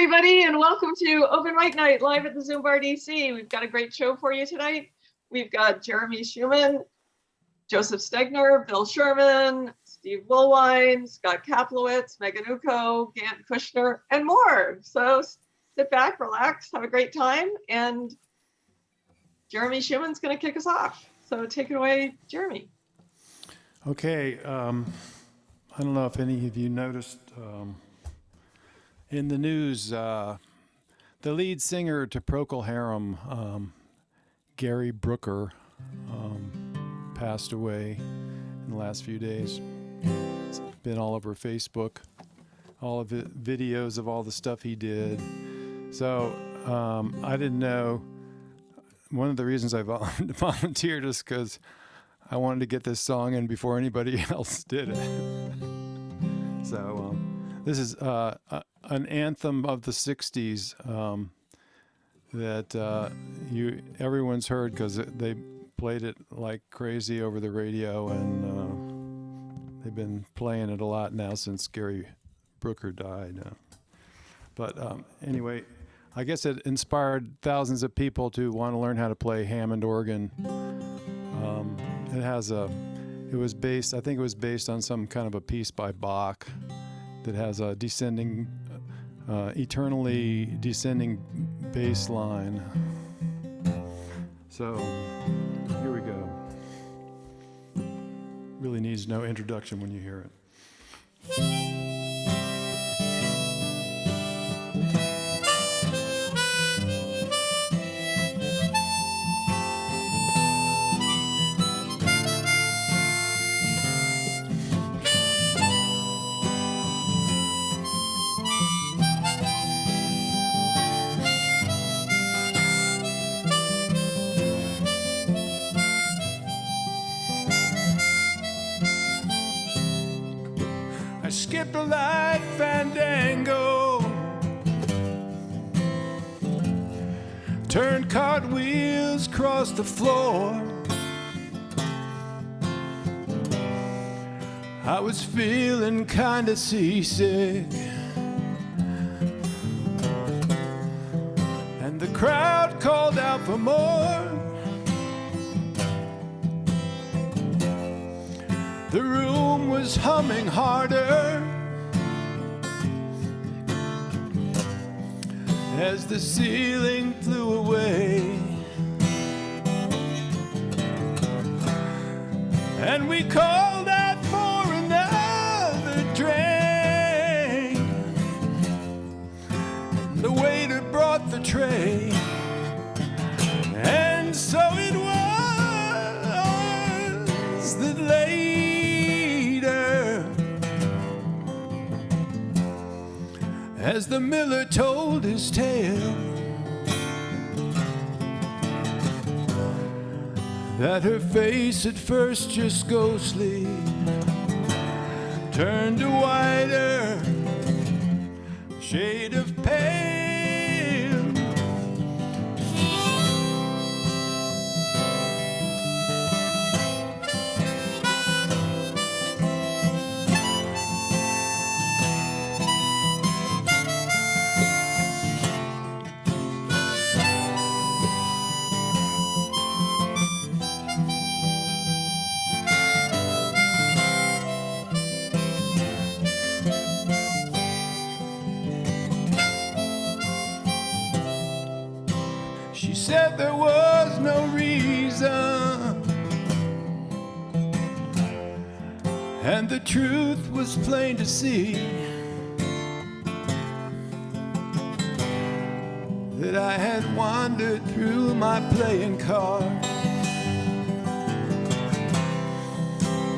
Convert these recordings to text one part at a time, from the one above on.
everybody, and welcome to Open Mic Night live at the ZoomBarDC. We've got a great show for you tonight. We've got Jeremy Schuhmann, Joseph Stegner, Bill Sherman, Steve Woolwine, Scott Kaplowitz, Megan Ukoh, Gantt, Kushner, and more. So sit back, relax, have a great time, and Jeremy Schumann's going to kick us off. So take it away, Jeremy. Okay. I don't know if any of you noticed in the news, the lead singer to Procol Harum, Gary Brooker, passed away in the last few days. It's been all over Facebook, all of the videos of all the stuff he did. So I didn't know. One of the reasons I volunteered is because I wanted to get this song in before anybody else did it. So this is an anthem of the 60s that everyone's heard because they played it like crazy over the radio, and they've been playing it a lot now since Gary Brooker died. But anyway, I guess it inspired thousands of people to want to learn how to play Hammond organ. It was based on some kind of a piece by Bach that has a eternally descending bass line. So here we go. Really needs no introduction when you hear it. Skip a light fandango, turned cartwheels across the floor. I was feeling kinda seasick, and the crowd called out for more. The room was humming harder as the ceiling flew away, and we called out for another drink. The waiter brought the tray, and so it was that later, as the miller told his tale, that her face at first just ghostly turned to whiter shade of pale. She said there was no reason, and the truth was plain to see, that I had wandered through my playing cards,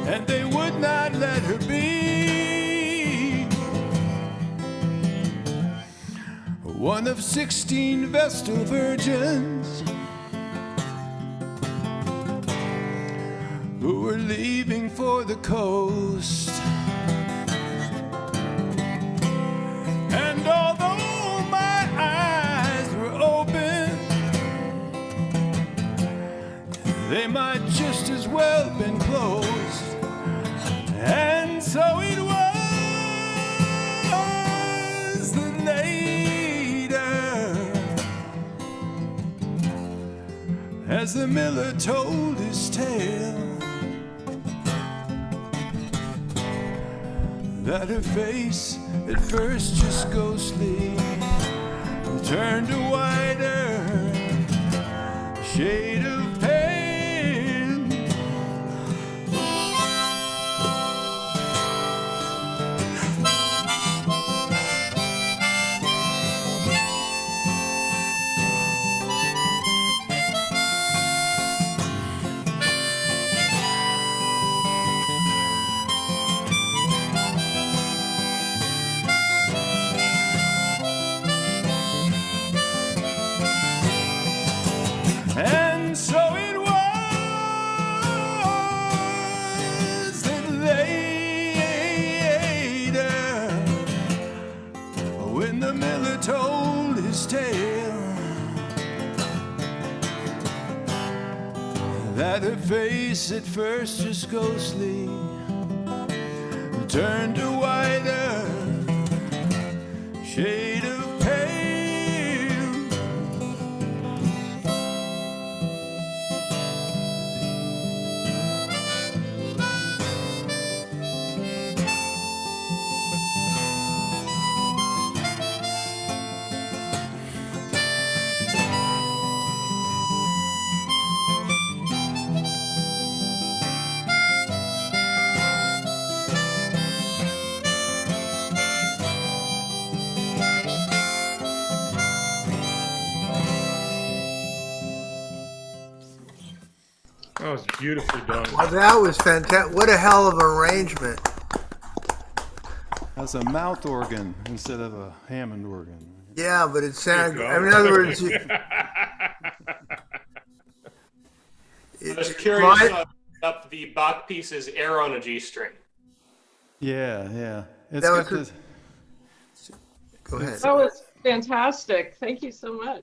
and they would not let her be one of 16 Vestal virgins who were leaving for the coast. And although my eyes were open, they might just as well have been closed. And so it was the lady As the miller told his tale, that her face at first just ghostly turned to whiter shade of pale. And so it was that later, when the miller told his tale, that her face at first just ghostly turned to whiter shade of pale. That was beautifully done. Well, that was fantastic. What a hell of an arrangement. That's a mouth organ instead of a Hammond organ. Yeah, but it sounded. There you I go. mean, in other words, I was curious up the Bach piece's air on a G string. Yeah, yeah. It's That good was to- go ahead. That was fantastic. Thank you so much.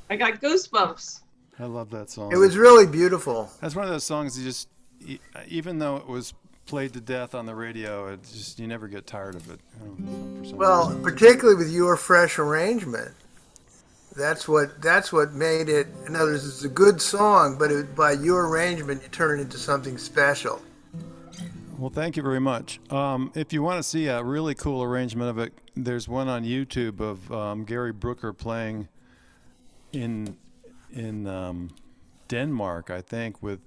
I got goosebumps. I love that song. It was really beautiful. That's one of those songs you just, even though it was played to death on the radio, it just, you never get tired of it. For some Well, reason. particularly with your fresh arrangement. That's what made it. In other words, it's a good song, but by your arrangement, you turn it into something special. Well, thank you very much. If you want to see a really cool arrangement of it, there's one on YouTube of Gary Brooker playing in Denmark, I think, with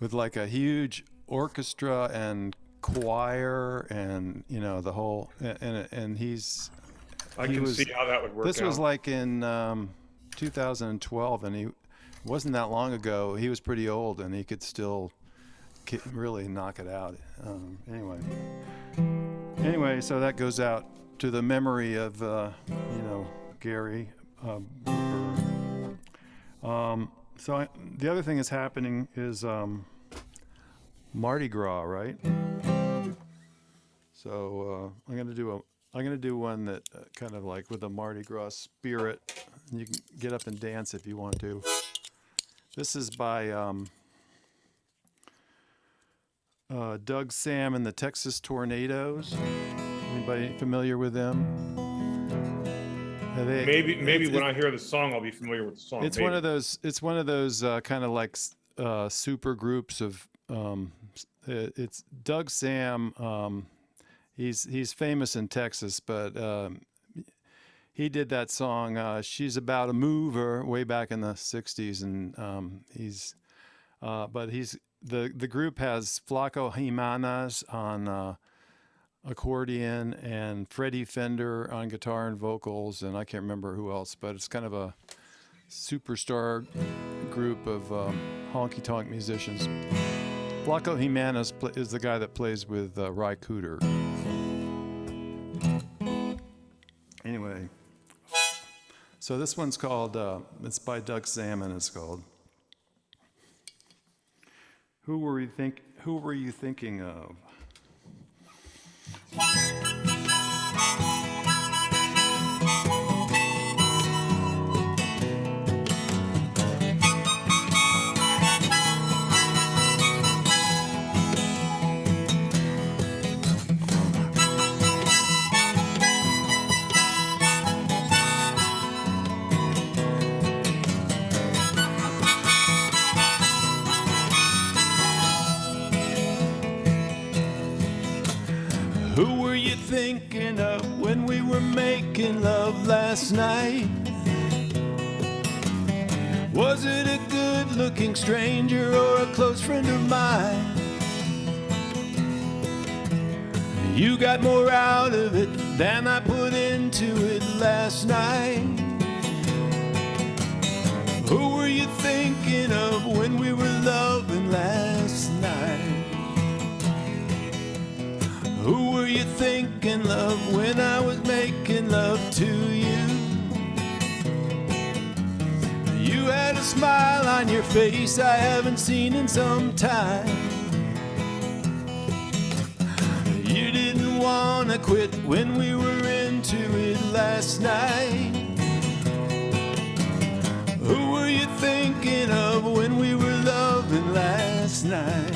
like a huge orchestra and choir, and the whole, and he's. I he can was- see how that would work This was out. like in 2012, and he wasn't that long ago. He was pretty old, and he could still really knock it out. Anyway, so that goes out to the memory of Gary. The other thing that's happening is Mardi Gras, right? So I'm gonna do one that kind of like with a Mardi Gras spirit. You can get up and dance if you want to. This is by Doug Sam and the Texas Tornadoes. Anybody familiar with them? Maybe when I hear the song, I'll be familiar with the song. It's maybe. one of those. It's one of those kind of like super groups of. It's Doug Sam. He's famous in Texas, but he did that song. She's About a Mover way back in the '60s, and the group has Flaco Jimenez on accordion and Freddie Fender on guitar and vocals, and I can't remember who else, but it's kind of a superstar group of honky-tonk musicians. Flaco Jimenez is the guy that plays with Ry Cooder. Anyway, so this one's called, it's by Doug Sam, and it's called Who Were You Thinking of? Who were you thinking of when we were making love last night? Was it a good-looking stranger or a close friend of mine? You got more out of it than I put into it last night. Who were you thinking of when we were loving last night? Who were you thinking of when I was making love to you? You had a smile on your face I haven't seen in some time. You didn't want to quit when we were into it last night. Who were you thinking of when we were loving last night?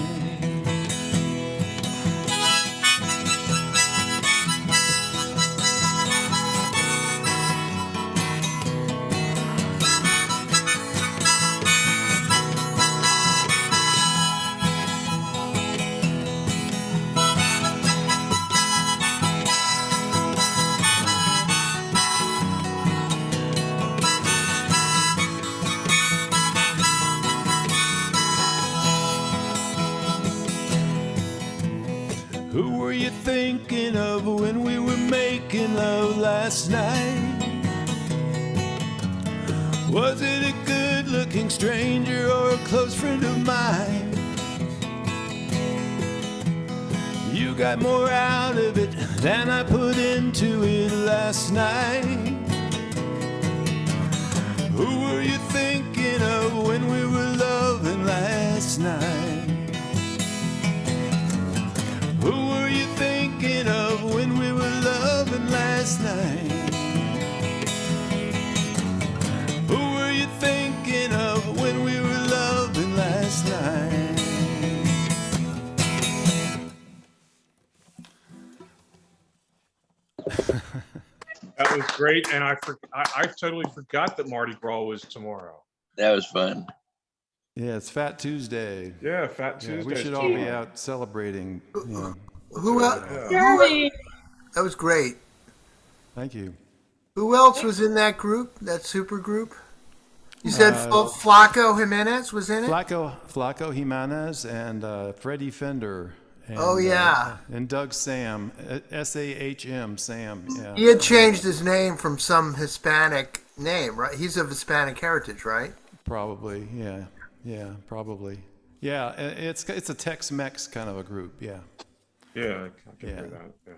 Who were you thinking of when we were making love last night? Was it a good-looking stranger or a close friend of mine? You got more out of it than I put into it last night. Who were you thinking of when we were loving last night? Who were you thinking of when we were loving last night? Who were you thinking of when we were loving last night? That was great, and I totally forgot that Mardi Gras was tomorrow. That was fun. Yeah, it's Fat Tuesday. Yeah, Fat Yeah, Tuesday. we should all be out celebrating. Who else? Jeremy. That was great. Thank you. Who else was in that group? That super group? You said Flaco Jimenez was in it? Flaco Jimenez and Freddie Fender. And, Oh, yeah. And Doug Sam, S-A-H-M, Sam. Yeah. He had changed his name from some Hispanic name, right? He's of Hispanic heritage, right? Probably, yeah. Yeah, probably. Yeah, it's a Tex-Mex kind of a group, yeah. Yeah, I can hear that. Yeah.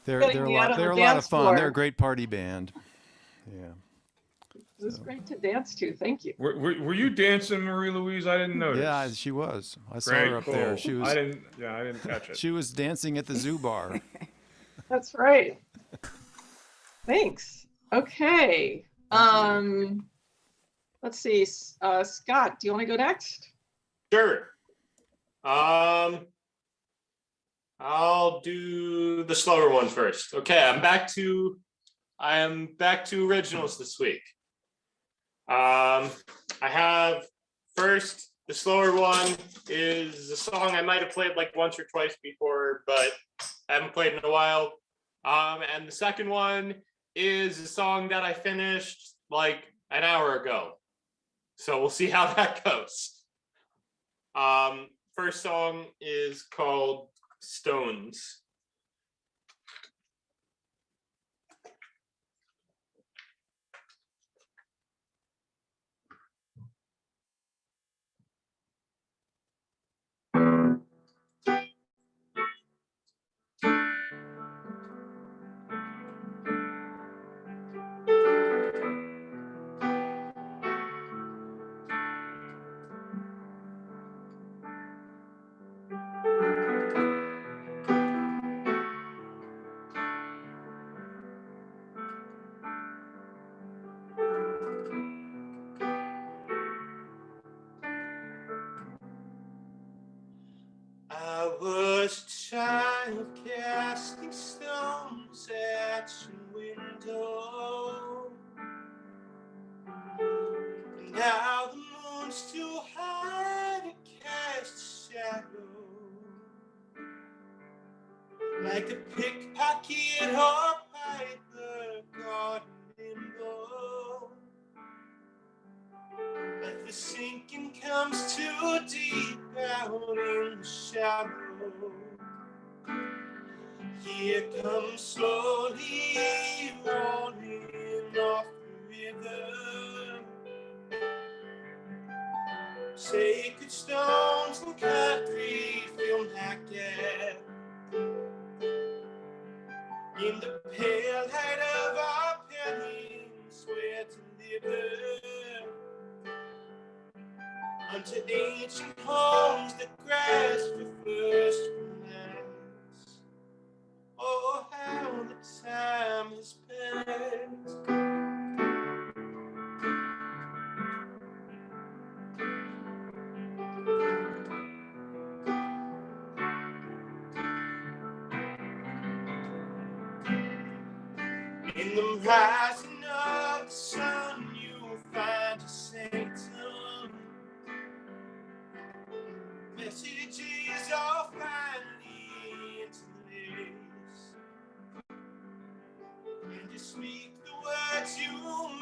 They're Getting a me out lot on the they're a lot of dance fun. floor. They're a great party band. Yeah. It was great to dance to. Thank you. Were you dancing, Marie-Louise? I didn't notice. Yeah, she was. I saw Great, her up cool. there. She was I didn't catch it. she was dancing at the zoo bar. That's right. Thanks. Okay. Let's see. Scott, do you want to go next? Sure. I'll do the slower one first. Okay, I am back to originals this week. I have first, the slower one is a song I might have played like once or twice before, but I haven't played in a while. And the second one is a song that I finished like an hour ago. So we'll see how that goes. First song is called Stones. I was a child casting stones at your window. Now the moon's too high to cast a shadow. like a pickpocket or piper caught in limbo. Like the sinking comes too deep out in the shallow. Here comes slowly rolling off the river. Sacred stones and concrete fill my gap. In the pale light of our pennies, where to live unto ancient homes that grasp for first romance. Oh, how the time has passed. In the rising of the sun, you'll find a sanctum. Messages are finally interlaced. And you speak the words you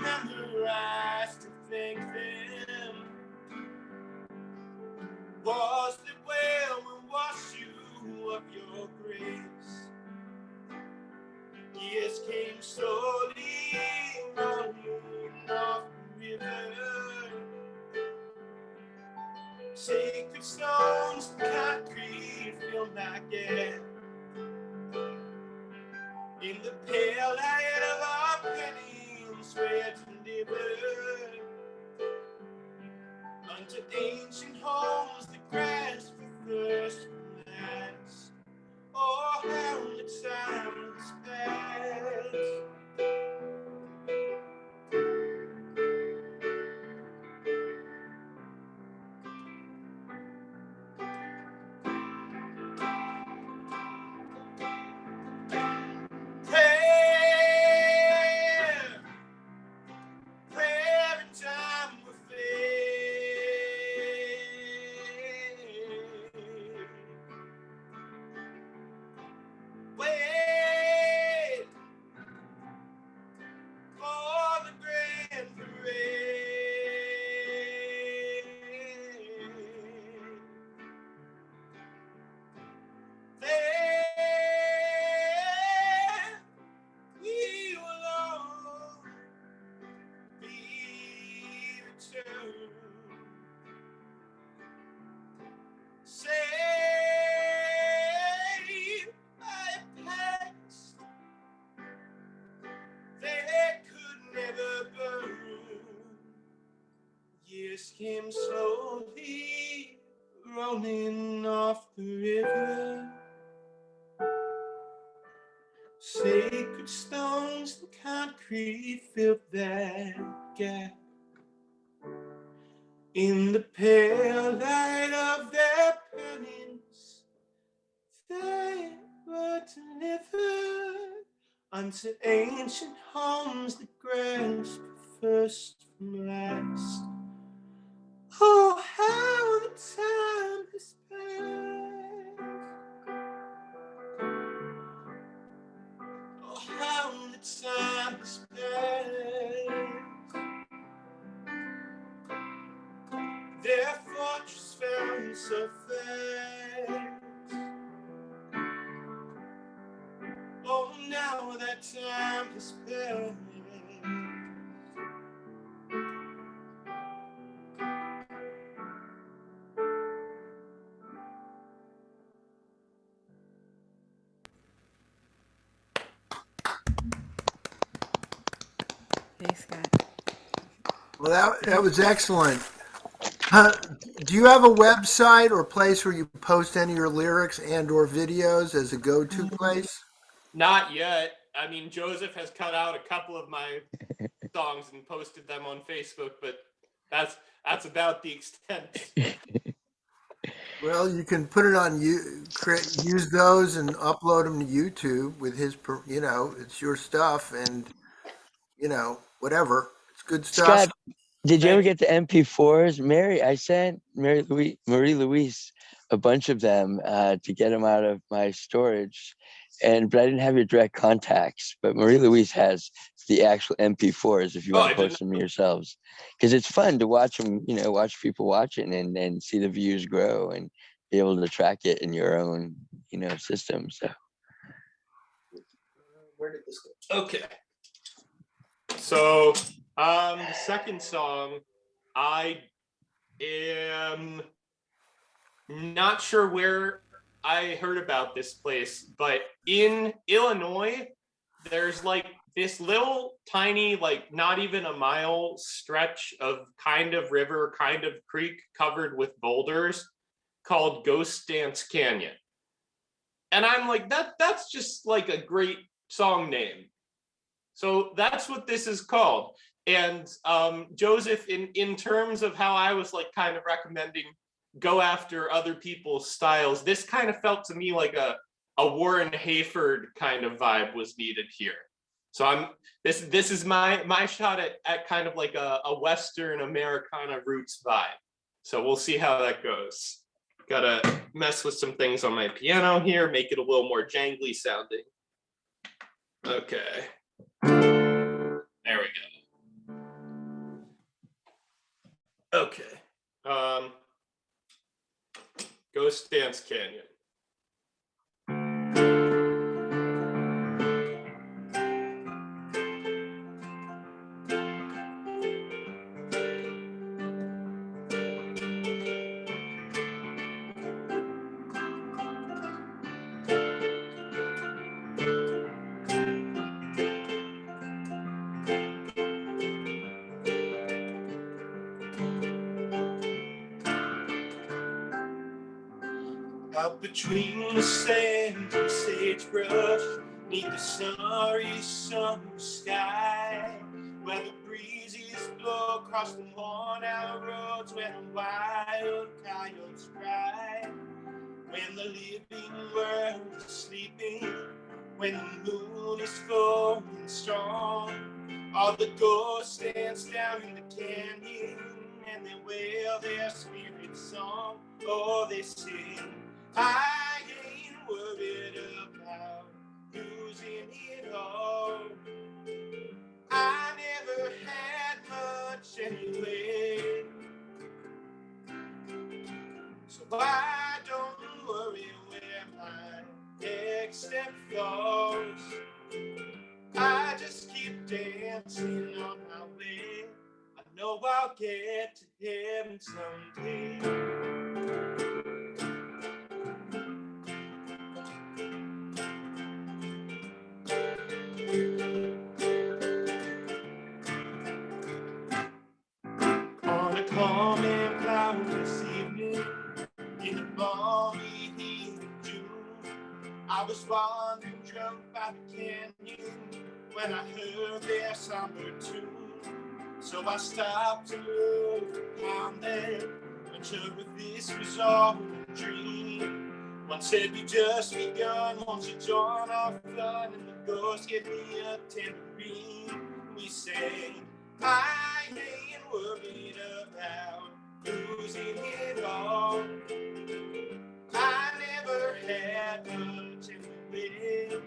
memorized to thank them. Was that well will wash you of your grace. Years came slowly rolling off the river. Sacred stones and concrete fill my gap. In the pale light of our pennies, where to live unto ancient homes that grasp for first romance. Oh, how the time has passed. Prayer and time will fade. Wait for the grand parade. There we will all be returned. Saved by past that could never burn. Years came slowly rolling off the river. Sacred stones and concrete filled that gap. In the pale light of their penance, they were delivered unto ancient homes that grasp first from last. Oh, how the time has passed. Oh, how the time has passed. Their fortress found so fast. Oh, now that time has passed. Thanks, Scott. Well, that was excellent. Do you have a website or place where you post any of your lyrics and or videos as a go-to place? Not yet. I mean, Joseph has cut out a couple of my songs and posted them on Facebook, but that's about the extent. Well, you can put it on use those and upload them to YouTube with his, it's your stuff and, whatever. It's good stuff. Scott, did you ever Thank get the MP4s? I sent Marie-Louise a bunch of them to get them out of my storage. but I didn't have your direct contacts. But Marie-Louise has the actual MP4s if you Oh, want I to didn't post them yourselves, because it's fun to watch them. Watch people watch it and see the views grow and be able to track it in your own system. So Where did this go? Okay. So, the second song, I am not sure where I heard about this place, but in Illinois, there's like this little tiny, like not even a mile stretch of kind of river, kind of creek covered with boulders called Ghost Dance Canyon. And I'm like, that's just like a great song name. So that's what this is called. And Joseph, in terms of how I was like kind of recommending go after other people's styles, this kind of felt to me like a Warren Hayford kind of vibe was needed here. So this is my shot at kind of like a Western Americana roots vibe. So we'll see how that goes. Gotta mess with some things on my piano here, make it a little more jangly sounding. Okay. There we go. Okay. Ghost Dance Canyon. Out between the sand and sagebrush, neath the starry summer sky, where the breezes blow across the worn-out roads, where the wild coyotes cry, when the living world is sleeping, when the moon is full and strong, all the ghosts dance down in the canyon, and they wail their spirit song. Oh, they sing, I ain't worried about losing it all. I never had much anyway, so I don't worry where my next step falls. I just keep dancing on my way. I know I'll get to heaven someday. On a calm and cloudless evening, in the balmy heat of June, I was wandering drunk by the canyon when I heard their somber tune. So I stopped to look upon them, unsure if this was all a dream. One said we just begun, won't you join our fun? And the ghost gave me a tambourine. We sang, I ain't worried about losing it all. I never had much anyway,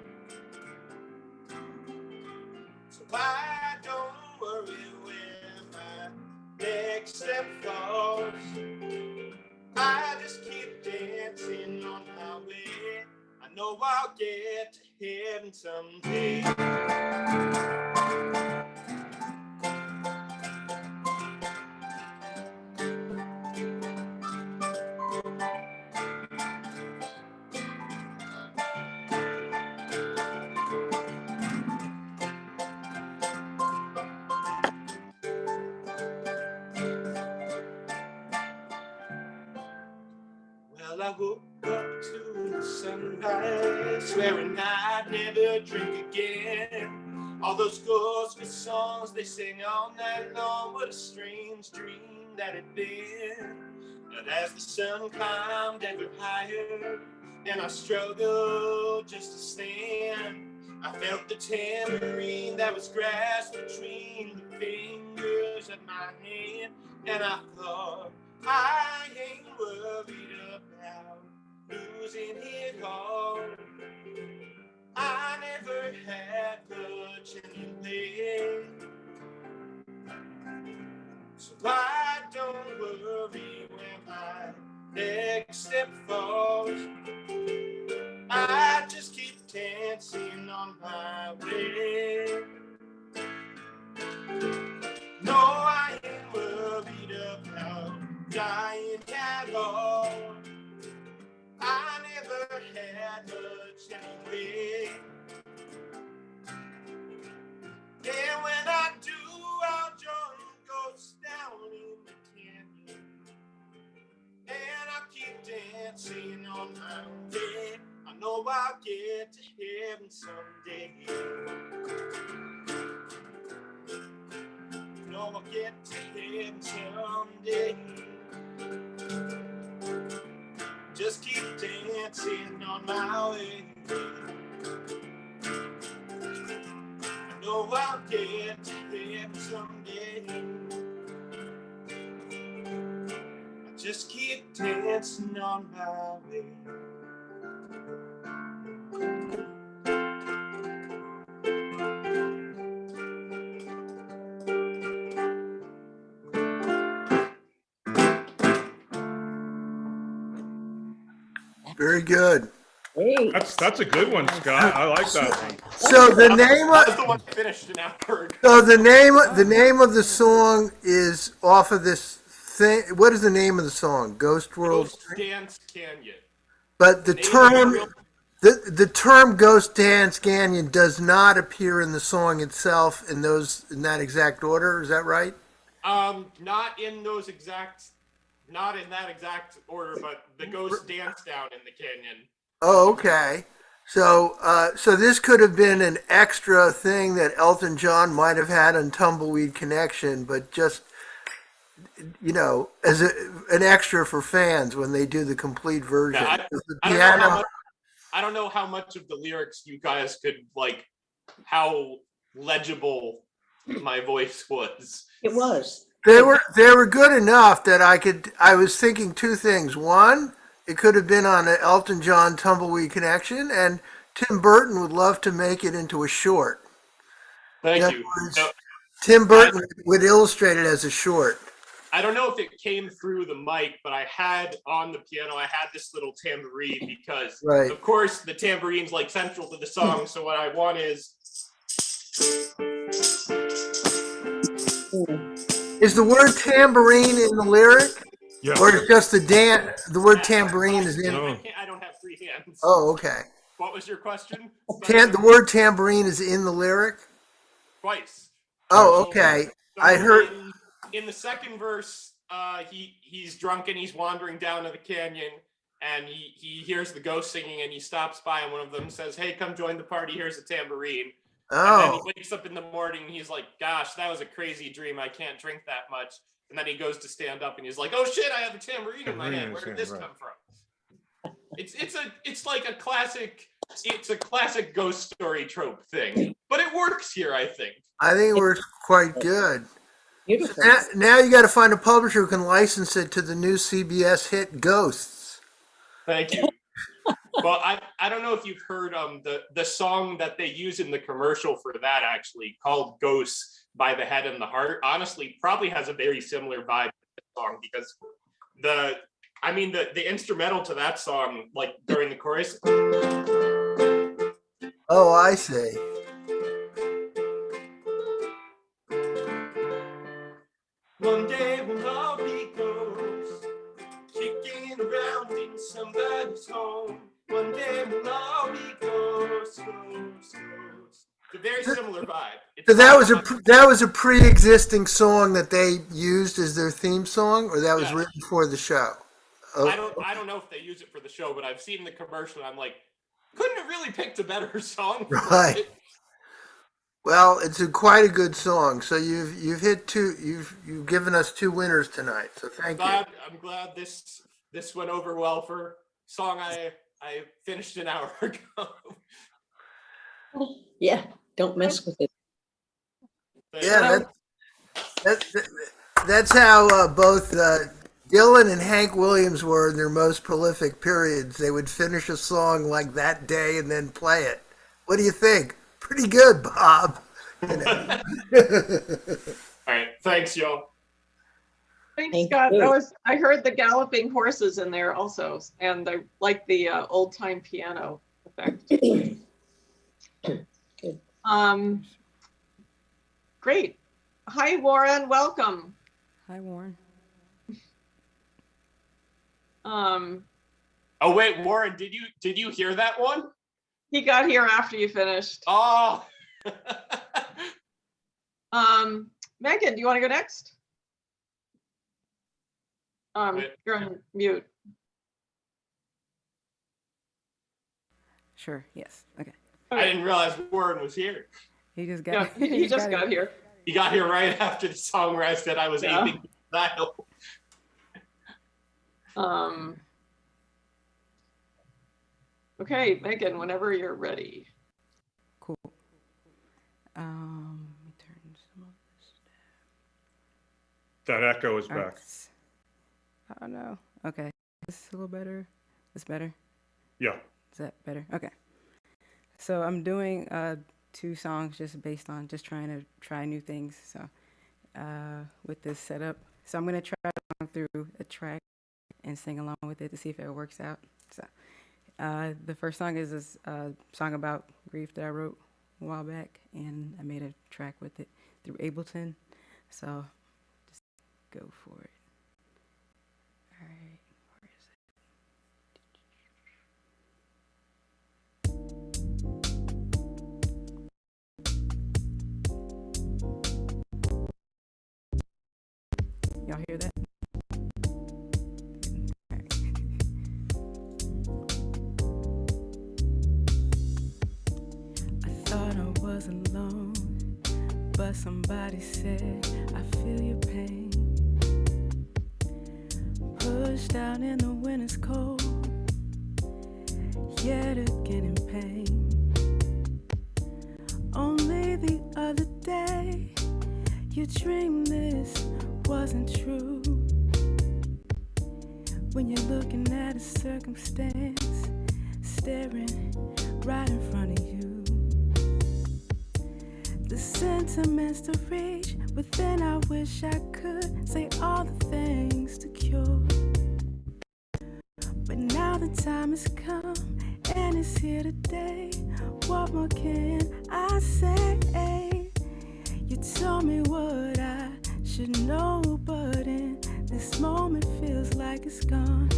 so I don't worry where my next step falls. I just keep dancing on my way. I know I'll get to heaven someday. Well, I woke up to the sunrise, swearing I'd never drink again. All those ghosts with songs they sing all night long, what a strange dream that had been. But as the sun climbed ever higher, and I struggled just to stand, I felt the tambourine that was grasped between the fingers of my hand, and I thought, I ain't worried about losing it all. I never had much anyway, so I don't worry when my next step falls. I just keep dancing on my way. No, I ain't worried about dying at all. I never had much anyway. And when I do, I'll join ghosts down in the canyon. And I'll keep dancing on my way. I know I'll get to heaven someday. I know I'll get to heaven someday. Just keep dancing on my way. I know I'll get to heaven someday. I just keep dancing on my way. Very good. Hey, That's a good one, Scott. I like that one. So the name That was of the one I finished an hour ago. so the name of the song is off of this thing. What is the name of the song? Ghost World. Ghost Dance Canyon. But the Name of term real- the term Ghost Dance Canyon does not appear in the song itself in that exact order. Is that right? Not in those exact, not in that exact order, but the ghost dance down in the canyon. Oh, okay. So so this could have been an extra thing that Elton John might have had on Tumbleweed Connection, but just as an extra for fans when they do the complete version. Yeah, 'Cause the I don't know how piano, much. I don't know how much of the lyrics you guys could like, how legible my voice was. it was. they were good enough that I was thinking two things. One, it could have been on an Elton John Tumbleweed Connection, and Tim Burton would love to make it into a short. In Thank other you. words, No, Tim Burton would illustrate it as a short. I don't know if it came through the mic, but I had on the piano, I had this little tambourine because, Right. of course, the tambouриne's like central to the song. So what I want is, Is the word tambourine in the lyric, Yeah. or is just the word tambourine is in? No. I don't have free hands. Oh, okay. What was your question? The word tambourine is in the lyric. Twice. Oh, okay. So I heard. in the second verse, he's drunk and he's wandering down to the canyon, and he hears the ghost singing, and he stops by, and one of them says, "Hey, come join the party. Here's a tambourine." And then he Oh, wakes up in the morning, and he's like, "Gosh, that was a crazy dream. I can't drink that much." And then he goes to stand up, and he's like, "Oh shit, I have a tambourine in my hand. Where did this come from?" It's like a classic. It's a classic ghost story trope thing, but it works here, I think. I think it works quite good. Beautiful. Now you got to find a publisher who can license it to the new CBS hit Ghosts. Thank you. Well, I don't know if you've heard the song that they use in the commercial for that, actually called "Ghosts" by The Head and the Heart. Honestly, probably has a very similar vibe to this song, because the instrumental to that song, like during the chorus, Oh, I see. one day we'll all be ghosts, kicking around in somebody's home. One day we'll all be ghosts, ghosts, ghosts. It's a very similar vibe. It's So not- that was a pre-existing song that they used as their theme song, or that was Yes. written for the show. Oh, I don't know if they use it for the show, but I've seen the commercial, and I'm like, couldn't have really picked a better song. for Right. it. Well, it's quite a good song. So you've hit two. You've given us two winners tonight. So thank you. I'm glad this went over well for song I finished an hour ago. Yeah, don't mess with it. Yeah, that's how both Dylan and Hank Williams were in their most prolific periods. They would finish a song like that day and then play it. What do you think? Pretty good, Bob. You know. All right, thanks, y'all. Thanks, Thank Scott. you. I heard the galloping horses in there also, and I like the old time piano effect. Great. Hi, Warren. Welcome. Hi, Warren. Oh wait, Warren, did you hear that one? He got here after you finished. Oh. Megan, do you want to go next? Wait. You're on mute. Sure. Yes. Okay. I didn't realize Warren was here. He just got. Yeah, he just got here. He got here right after the song where I said I was Yeah. aiming the dial. Okay, Megan, whenever you're ready. Cool. Let me turn some of this That echo is down. All right. back. Oh no. Okay. This is a little better. This better. Yeah. Is that better? Okay. So I'm doing 2 songs just based on just trying to try new things. So with this setup, so I'm gonna try going through a track and sing along with it to see if it works out. So the first song is a song about grief that I wrote a while back, and I made a track with it through Ableton. So just go for it. All right. Where is it? Y'all hear that? All right. I thought I was alone, but somebody said, I feel your pain. Pushed out in the winter's cold, yet again in pain. Only the other day, you dreamed this wasn't true. When you're looking at a circumstance, staring right in front of you. The sentiments to reach within, I wish I could say all the things to cure. But now the time has come, and it's here today. What more can I say? You told me what I should know, but in this moment feels like it's gone.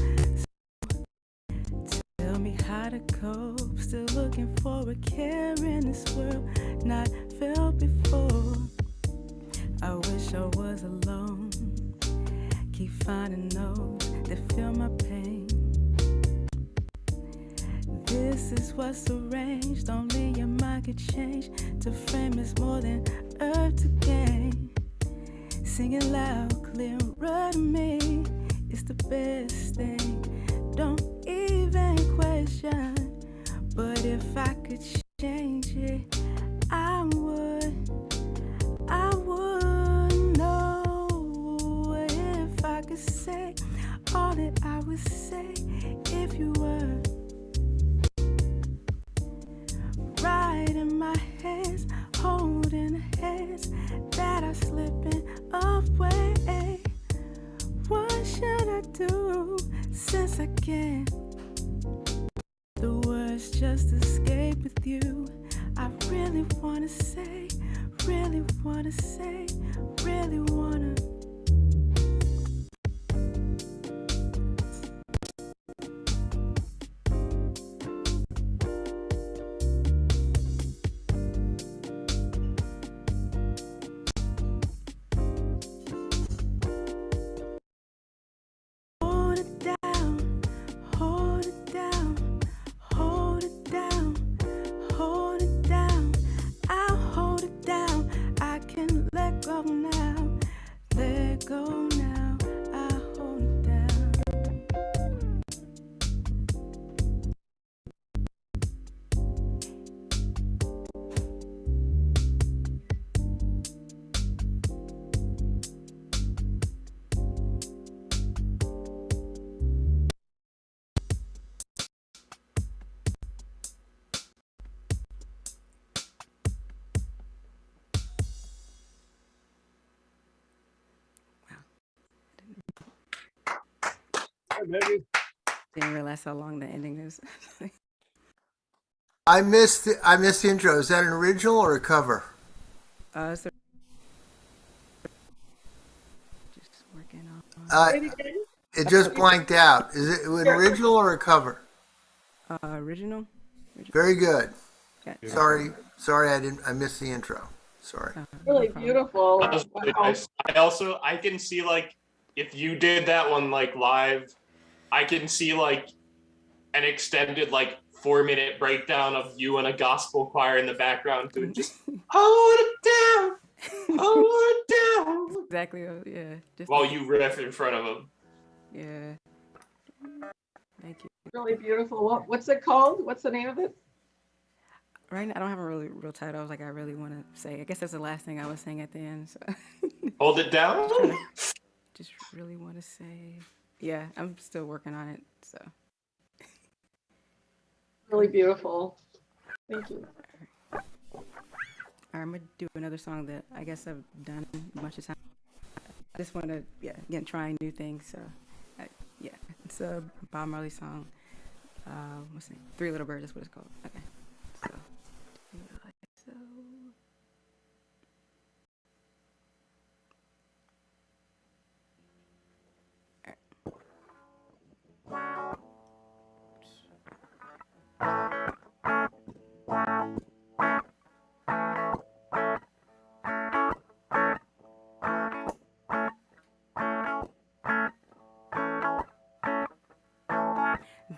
So tell me how to cope, still looking for a care in this world not felt before. I wish I was alone, keep finding those that feel my pain. This is what's arranged, only your mind could change. To frame is more than earth to gain. Singing loud, clearer to me, it's the best thing. Don't even question, but if I could change it, I would know. If I could say all that I would say, if you were right in my hands, holding the hands that are slipping away. What should I do since I can't? The words just escape with you. I really wanna say, really wanna say, really wanna. Hold it down, hold it down, hold it down, hold it down. I'll hold it down. I can let go now. Let baby. Didn't realize how long the ending is. I missed the intro. Is that an original or a cover? So just working on Uh, Say it again. it just blanked out. Is it an original or a cover? original. Very good. Yeah. Sorry, I missed the intro. Sorry. Really problem. beautiful. That was really Wow. nice. I can see like if you did that one like live, I can see like an extended like 4-minute breakdown of you and a gospel choir in the background doing just hold it down, hold it down, Exactly. Yeah. Just while you riff in front of them. Yeah. Thank you. Really beautiful. What's it called? What's the name of it? Right now, I don't have a really real title. I was like, I really want to say. I guess that's the last thing I was saying at the end. So Hold it down. just really want to say. Yeah, I'm still working on it. So Really beautiful. Thank you. I'm gonna do another song that I guess I've done a bunch of times. I just want to, again, trying new things. So, it's a Bob Marley song. What's it? Three Little Birds. That's what it's called. Okay. So, like so.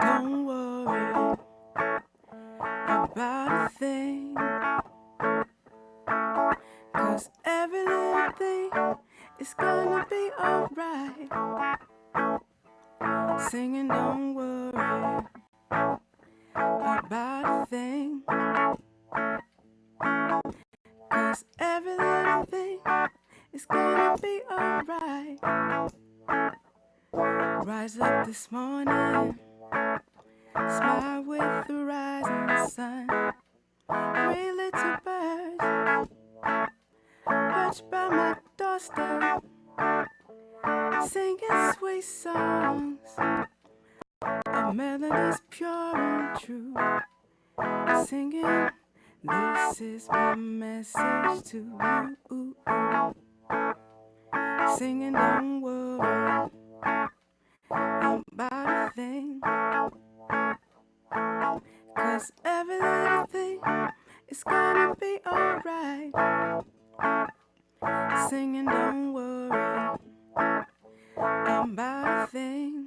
Don't worry about a thing, 'cause every little thing is gonna be alright. Singing, don't worry about a thing, 'cause every little thing is gonna be alright. Rise up this morning, smile with the rising sun. Three little birds perched by my doorstep, singing sweet songs of melodies pure and true. Singing, this is my message to you. Singing, don't worry about a thing, 'cause every little thing is gonna be alright. Singing, don't worry about a thing,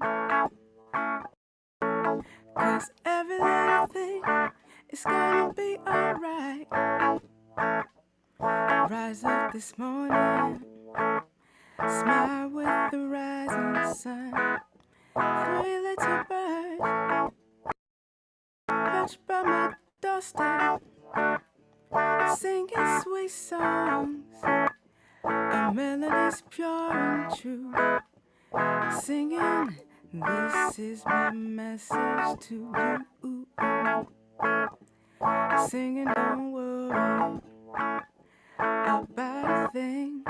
'cause every little thing is gonna be alright. Rise up this morning, smile with the rising sun. Three little birds perched by my doorstep, singing sweet songs of melodies pure and true. Singing, this is my message to you. Singing, don't worry about a thing.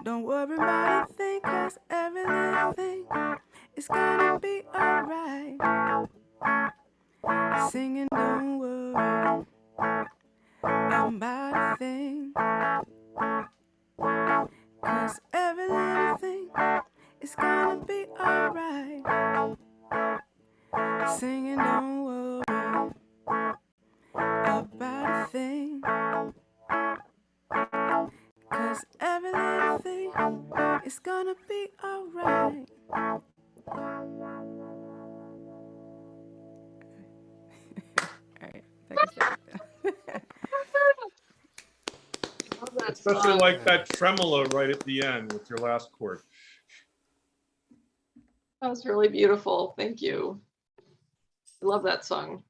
Don't worry about a thing, 'cause every little thing is gonna be alright. Singing, don't worry about a thing, 'cause every little thing is gonna be alright. Singing, don't worry about a thing, 'cause every little thing is gonna be alright. Alright, Love that Especially song. like that tremolo right at the end with your last chord. That was really beautiful. Thank you. I love that song.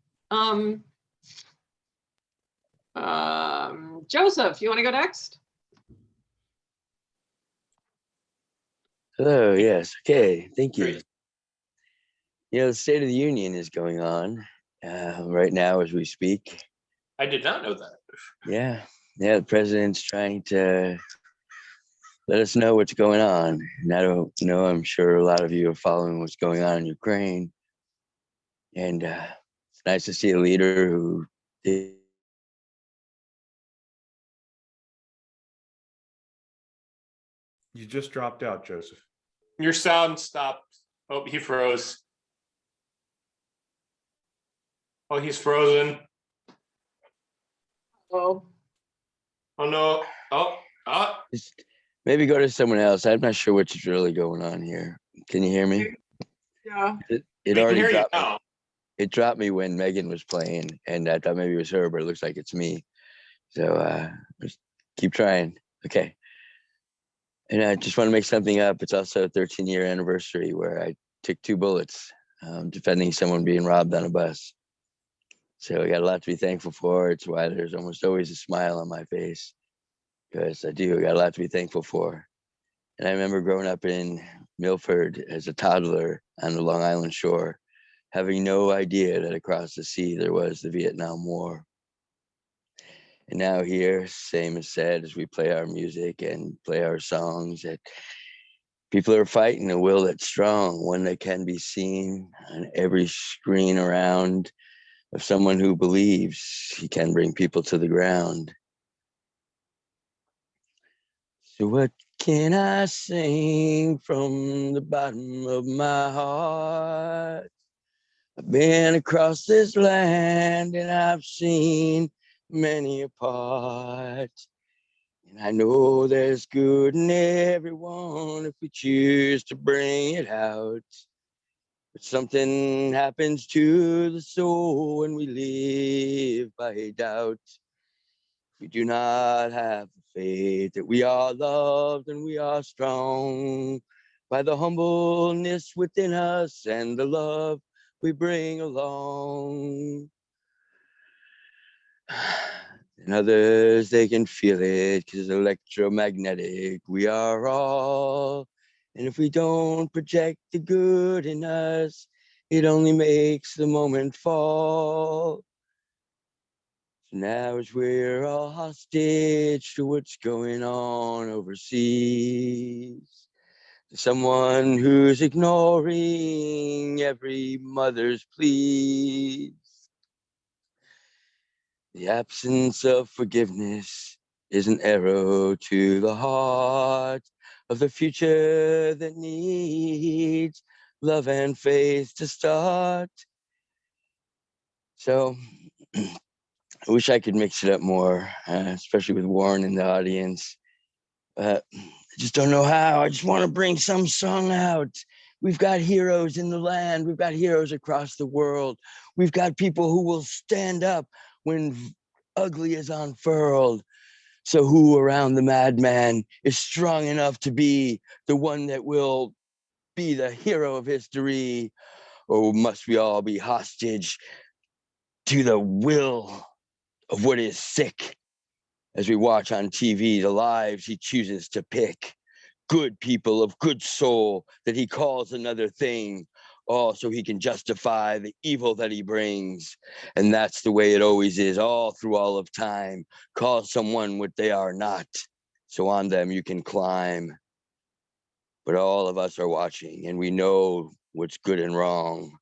Joseph, you want to go next? Hello, yes. Okay, thank you. Great. You know, the State of the Union is going on right now as we speak. I did not know that. Yeah, the president's trying to let us know what's going on. And I don't know, I'm sure a lot of you are following what's going on in Ukraine. And it's nice to see a leader who did. You just dropped out, Joseph. Your sound stopped. Oh, he froze. Oh, he's frozen. Oh, Oh no. Oh. Just maybe go to someone else. I'm not sure what's really going on here. Can you hear me? yeah. It We can already hear you dropped me. now. It dropped me when Megan was playing, and I thought maybe it was her, but it looks like it's me. So just keep trying. Okay. And I just want to make something up. It's also a 13-year anniversary where I took 2 bullets defending someone being robbed on a bus. So I got a lot to be thankful for. It's why there's almost always a smile on my face, because I got a lot to be thankful for. And I remember growing up in Milford as a toddler on the Long Island shore, having no idea that across the sea there was the Vietnam War. And now here, same as said, as we play our music and play our songs, that people are fighting a will that's strong, one that can be seen on every screen around, of someone who believes he can bring people to the ground. So what can I sing from the bottom of my heart? I've been across this land and I've seen many a part. And I know there's good in everyone if we choose to bring it out. But something happens to the soul when we live by doubt. We do not have the faith that we are loved and we are strong by the humbleness within us and the love we bring along. And others, they can feel it because electromagnetic we are all. And if we don't project the good in us, it only makes the moment fall. So now as we're all hostage to what's going on overseas, someone who's ignoring every mother's pleas. The absence of forgiveness is an arrow to the heart of the future that needs love and faith to start. So I wish I could mix it up more, especially with Warren in the audience. I just don't know how. I just want to bring some song out. We've got heroes in the land. We've got heroes across the world. We've got people who will stand up when ugly is unfurled. So who around the madman is strong enough to be the one that will be the hero of history? Or must we all be hostage to the will of what is sick? As we watch on TV, the lives he chooses to pick, good people of good soul that he calls another thing, all so he can justify the evil that he brings. And that's the way it always is, all through all of time. Call someone what they are not, so on them you can climb. But all of us are watching, and we know what's good and wrong.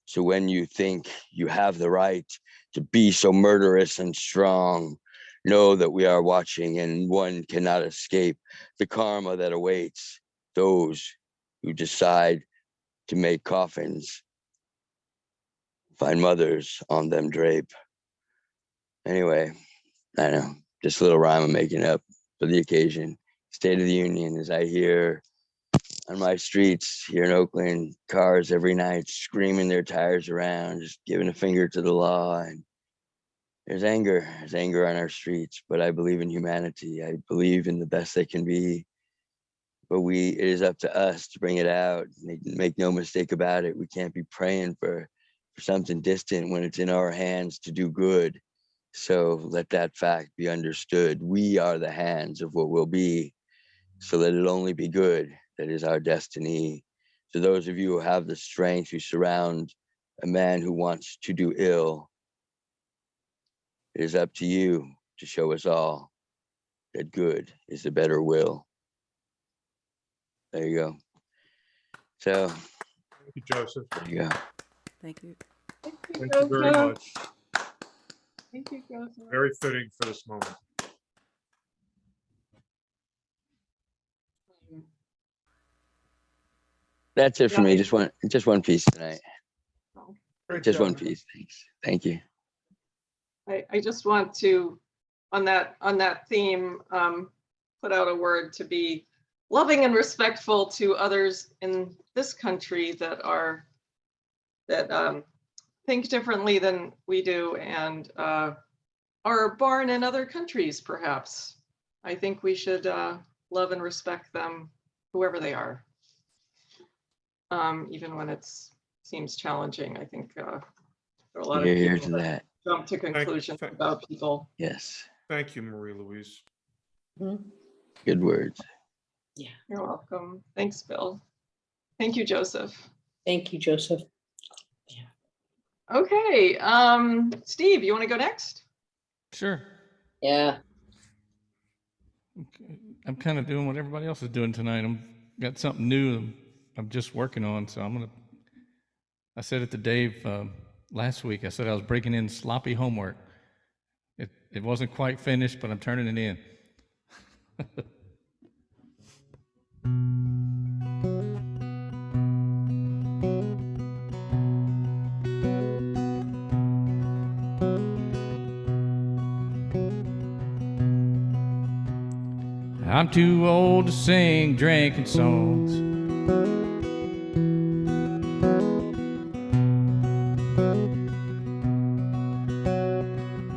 So when you think you have the right to be so murderous and strong, know that we are watching, and one cannot escape the karma that awaits those who decide to make coffins, find mothers on them drape. Anyway, I know, just a little rhyme I'm making up for the occasion. State of the Union, as I hear on my streets here in Oakland, cars every night screaming their tires around, just giving a finger to the law. And there's anger on our streets, but I believe in humanity. I believe in the best they can be. But it is up to us to bring it out. Make no mistake about it. We can't be praying for something distant when it's in our hands to do good. So let that fact be understood. We are the hands of what will be. So let it only be good. That is our destiny. To those of you who have the strength to surround a man who wants to do ill, it is up to you to show us all that good is the better will. There you go. So Thank you, Joseph. there you go. Thank you. Thank you, Thank you very Joseph. much. Thank you, Joseph. Very fitting for this moment. That's it for Yeah, me. Just one piece tonight. Great Just job. one piece. Thanks. Thank you. I just want to, on that theme, put out a word to be loving and respectful to others in this country that think differently than we do and are born in other countries, perhaps. I think we should love and respect them, whoever they are. Even when it seems challenging. I think there are a lot of Here's people that that. jump to conclusions about people. Yes. Thank you, Marie-Louise. Good words. You're welcome. Thanks, Bill. Thank you, Joseph. Thank you, Joseph. Okay, Steve, you want to go next? Sure. Yeah. Okay. I'm kind of doing what everybody else is doing tonight. Got something new I'm just working on, so I said it to Dave last week. I said I was breaking in sloppy homework. It wasn't quite finished, but I'm turning it in. I'm too old to sing drinking songs.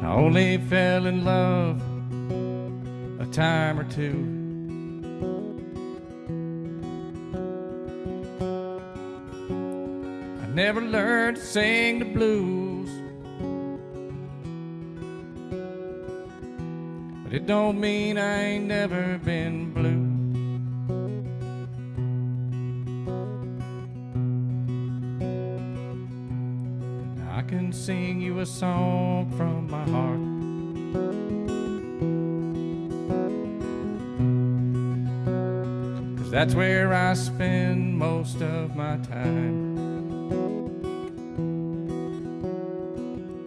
I only fell in love a time or two. I never learned to sing the blues, but it don't mean I ain't never been blue. I can sing you a song from my heart. That's where I spend most of my time,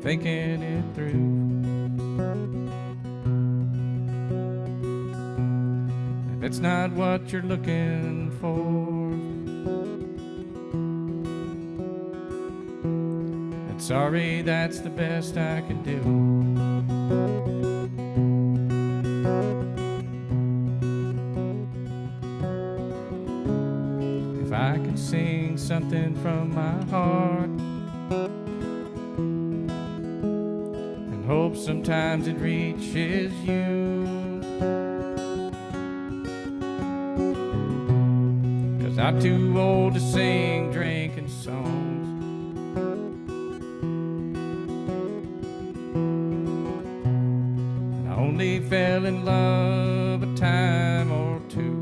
thinking it through. If it's not what you're looking for, then sorry, that's the best I can do. If I could sing something from my heart and hope sometimes it reaches you, 'cause I'm too old to sing drinking songs. And I only fell in love a time or two.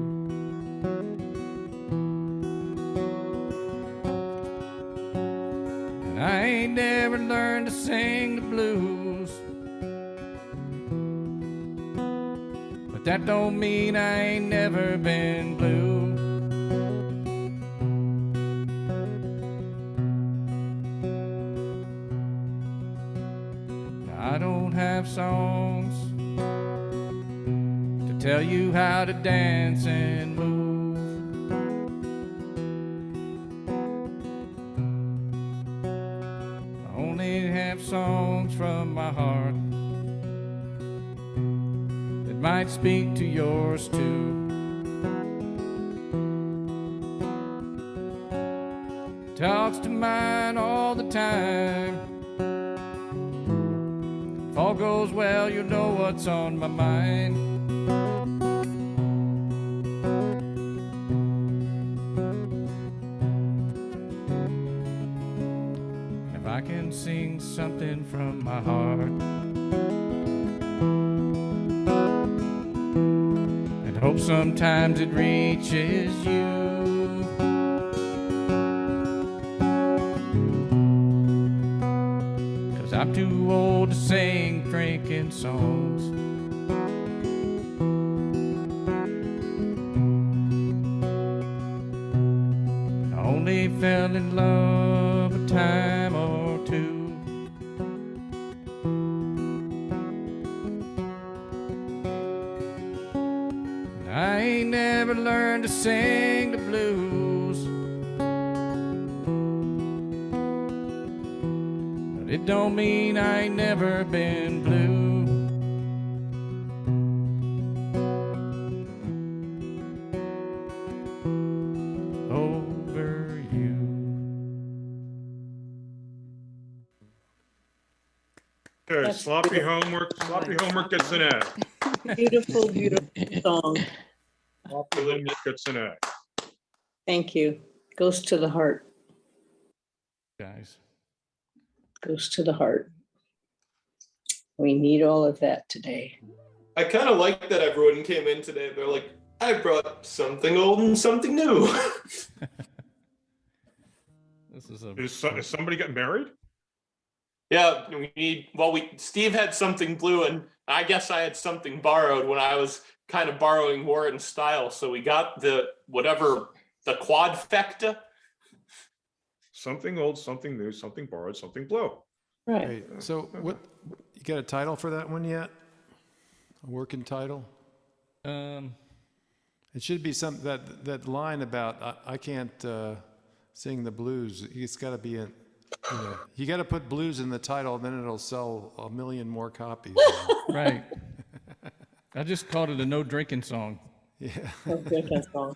I ain't never learned to sing the blues, but that don't mean I ain't never been blue. I don't have songs to tell you how to dance and move. Songs from my heart that might speak to yours too. Talks to mine all the time. If all goes well, you'll know what's on my mind. I can sing something from my heart and hope sometimes it reaches you. 'Cause I'm too old to sing drinking songs. fell in love a time or two. I ain't never learned to sing the blues, but it don't mean I ain't never been blue. Over you. Okay, That's sloppy beautiful. homework gets an A. Beautiful, beautiful song. Sloppy homework gets an A. Thank you. Goes to the heart. Guys. Goes to the heart. We need all of that today. I kind of like that everyone came in today. They're like, I brought something old and something new. This is a Is somebody getting married? Yeah, Steve had something blue, and I guess I had something borrowed when I was kind of borrowing Warren's style. So we got the quadfecta. Something old, something new, something borrowed, something blue. Right. Great. So what, you got a title for that one yet? A working title? It should be some, that line about, I can't sing the blues. It's got to be a, you got to put blues in the title, then it'll sell 1 million more copies. right. I just called it a no drinking song. Yeah. No drinking song.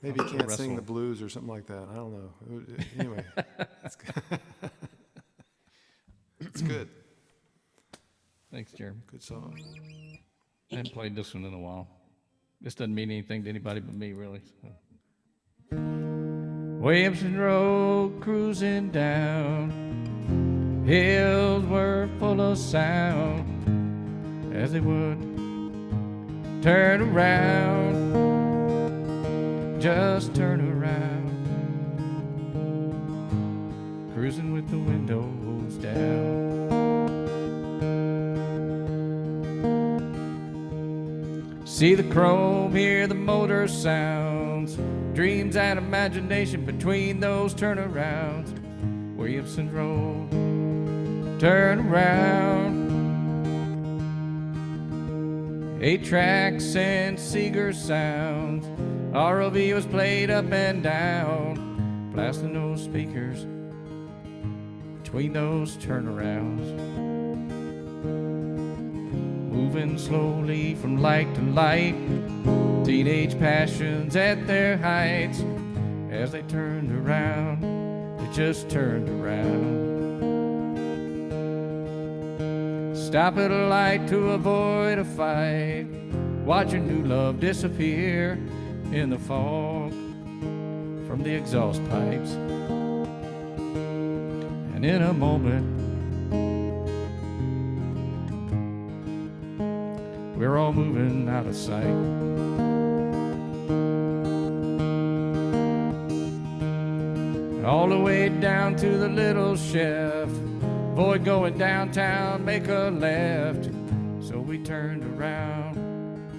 Maybe you can't sing Wrestle. the blues or something like that. I don't know. Anyway, it's good. It's good. Thanks, Jeremy. Good song. I haven't played this one in a while. This doesn't mean anything to anybody but me, really. So. Williamson Road, cruising down. Hills were full of sound as they would turn around. Just turn around. Cruising with the windows down. See the chrome, hear the motor sounds. Dreams and imagination between those turnarounds. Williamson Road, turn around. 8 tracks and Seeger sounds. ROV was played up and down, blasting those speakers between those turnarounds. Moving slowly from light to light, teenage passions at their heights. As they turned around, they just turned around. Stop at a light to avoid a fight, watch your new love disappear in the fog from the exhaust pipes. And in a moment, we're all moving out of sight. All the way down to the little chef. Avoid going downtown, make a left. So we turned around,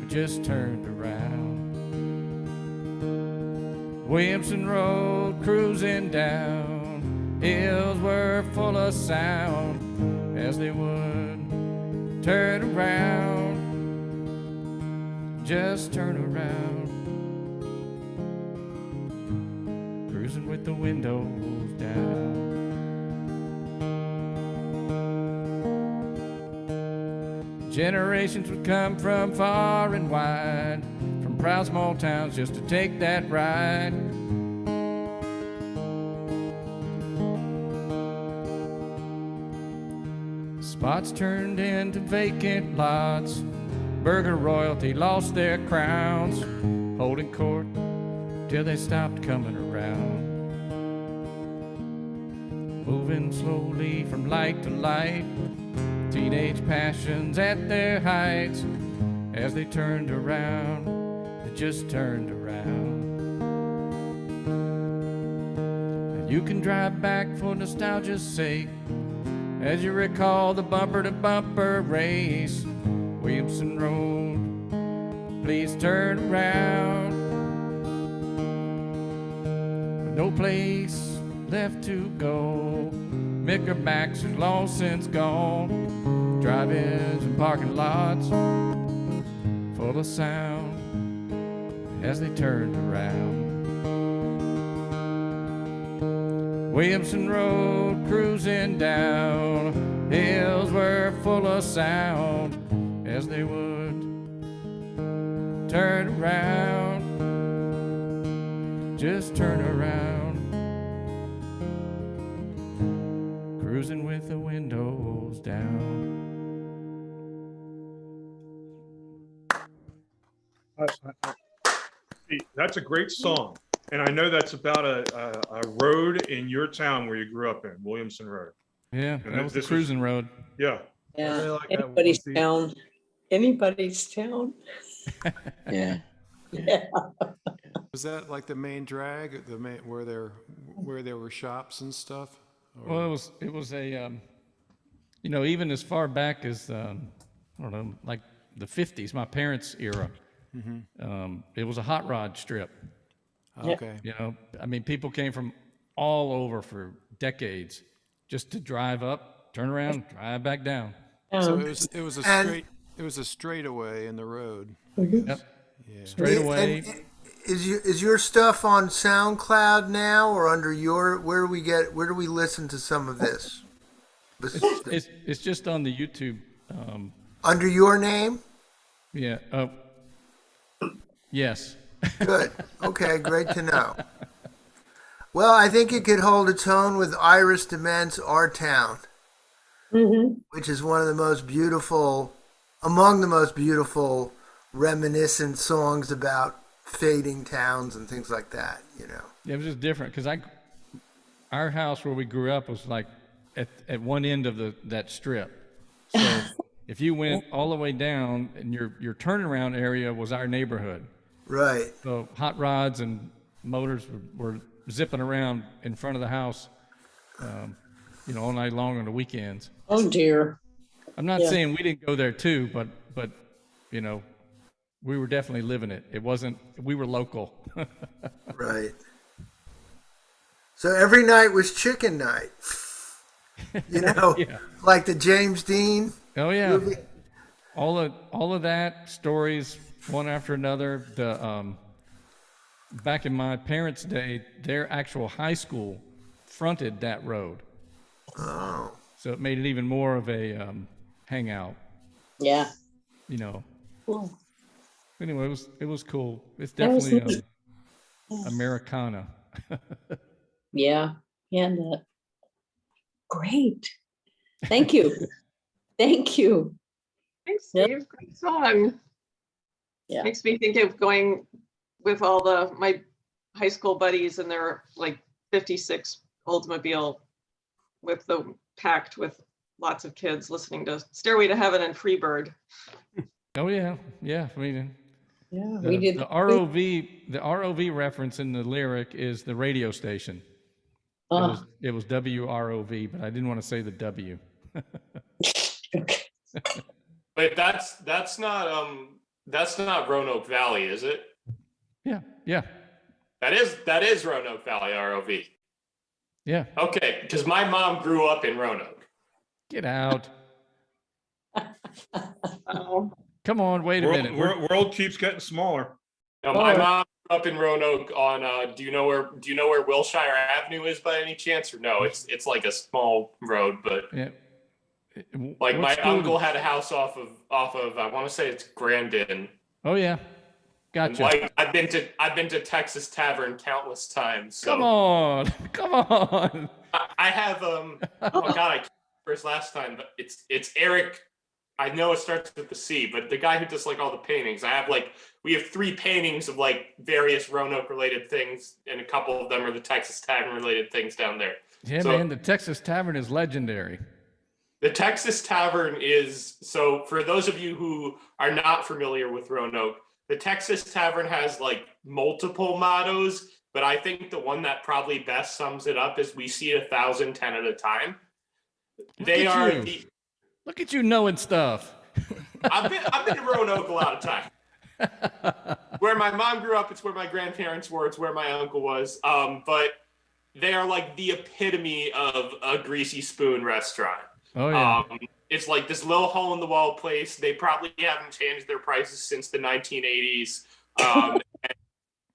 we just turned around. Williamson Road, cruising down. Hills were full of sound as they would turn around. Just turn around. Cruising with the windows down. Generations would come from far and wide, from proud small towns just to take that ride. Spots turned into vacant lots. Burger royalty lost their crowns, holding court till they stopped coming around. Moving slowly from light to light, teenage passions at their heights. As they turned around, they just turned around. And you can drive back for nostalgia's sake as you recall the bumper-to-bumper race. Williamson Road, please turn around. no place left to go. Mickerbacks are long since gone. Drive-ins and parking lots full of sound as they turned around. Williamson Road cruising down, hills were full of sound as they would turn around, just turn around, cruising with the windows down. That's a great song. And I know that's about a road in your town where you grew up in, Williamson Road. Yeah, And that was the this was- cruising road. Yeah. Yeah, really like that anybody's one. town. Anybody's town. Yeah. Yeah. Was that like the main drag, the main, where there were shops and stuff? Or- Well, it was a, you know, even as far back as I don't know, like the 50s, my parents' era. It was a hot rod strip. Okay. You know, I mean, people came from all over for decades just to drive up, turn around, drive back down. So Um, it was a And- straightaway in the road. Yep. Yeah. Straight away. And is your stuff on SoundCloud now, or under your, where do we listen to some of this? It's just on the YouTube. Under your name? Yeah. Yes. Good. Okay, great to know. Well, I think it could hold its own with Iris DeMent's Our Town, which is one of the most beautiful, among the most beautiful reminiscent songs about fading towns and things like that, you know. Yeah, it was just different because our house where we grew up was like at one end of that strip. So if you went all the way down, and your turnaround area was our neighborhood. Right. So hot rods and motors were zipping around in front of the house, you know, all night long on the weekends. oh dear. I'm not Yeah. saying we didn't go there too, but you know, we were definitely living it. It wasn't, we were local. Right. So every night was chicken night. You know, Yeah. like the James Dean Oh yeah. movie. All of that, stories one after another. The back in my parents' day, their actual high school fronted that road, Oh. so it made it even more of a hangout. Yeah. You know. Cool. Anyway, it was cool. It's That was definitely neat. Americana. Yeah. Yeah. Great. Thank you. Thank you. Thanks, Yep. Steve. Great song. Yeah. Makes me think of going with all my high school buddies and their like 56 Oldsmobile with the packed with lots of kids listening to Stairway to Heaven and Freebird. Oh yeah, yeah. I mean, Yeah. the, We did. the ROV reference in the lyric is the radio station. It was WROV, but I didn't want to say the W. Okay. Wait, that's not Roanoke Valley, is it? Yeah, yeah, That is Roanoke Valley ROV. yeah. Okay, because my mom grew up in Roanoke. Get out. Oh, Come on, wait a minute. World keeps getting smaller. Now, my mom grew up in Roanoke on do you know where Wilshire Avenue is by any chance? Or no, it's like a small road, but Yeah. like What my school uncle did- had a house off of I want to say it's Grandin. Oh yeah, And gotcha. like I've been to Texas Tavern countless times. So Come on, come on. I have oh god, I can't remember his last time, but it's Eric. I know it starts with the C, but the guy who does like all the paintings. We have 3 paintings of like various Roanoke related things, and a couple of them are the Texas Tavern related things down there. Yeah, So- man, the Texas Tavern is legendary. The Texas Tavern is, so for those of you who are not familiar with Roanoke, the Texas Tavern has like multiple mottos, but I think the one that probably best sums it up is we see 1,010 at a time. They at are you. Look at you knowing stuff. I've been to Roanoke a lot of time. Where my mom grew up, it's where my grandparents were, it's where my uncle was. But they are like the epitome of a greasy spoon restaurant. Oh yeah. It's like this little hole in the wall place. They probably haven't changed their prices since the 1980s.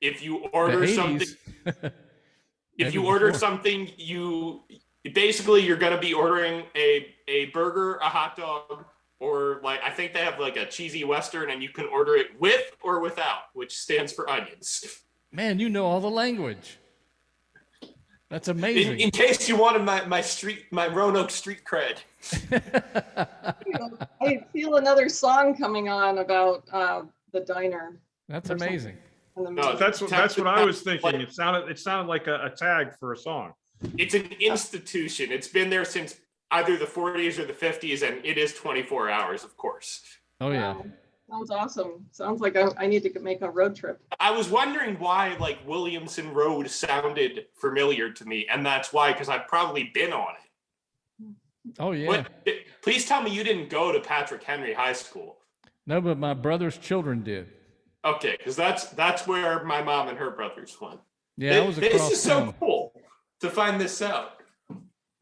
If you order something, if you order something, you're going to be ordering a burger, a hot dog, or like I think they have like a cheesy Western, and you can order it with or without, which stands for onions. Man, you know all the language. That's amazing. In case you wanted my Roanoke street cred. I feel another song coming on about the diner. That's amazing. No, that's what I was thinking. It sounded like a tag for a song. It's an institution. It's been there since either the 40s or the 50s, and it is 24 hours, of course. Oh yeah. Wow. Sounds awesome. Sounds like I need to make a road trip. I was wondering why like Williamson Road sounded familiar to me, and that's why, because I've probably been on it. Oh yeah. But please tell me you didn't go to Patrick Henry High School. No, but my brother's children did. Okay, because that's where my mom and her brothers went. Yeah, I was across This is so town. cool to find this out.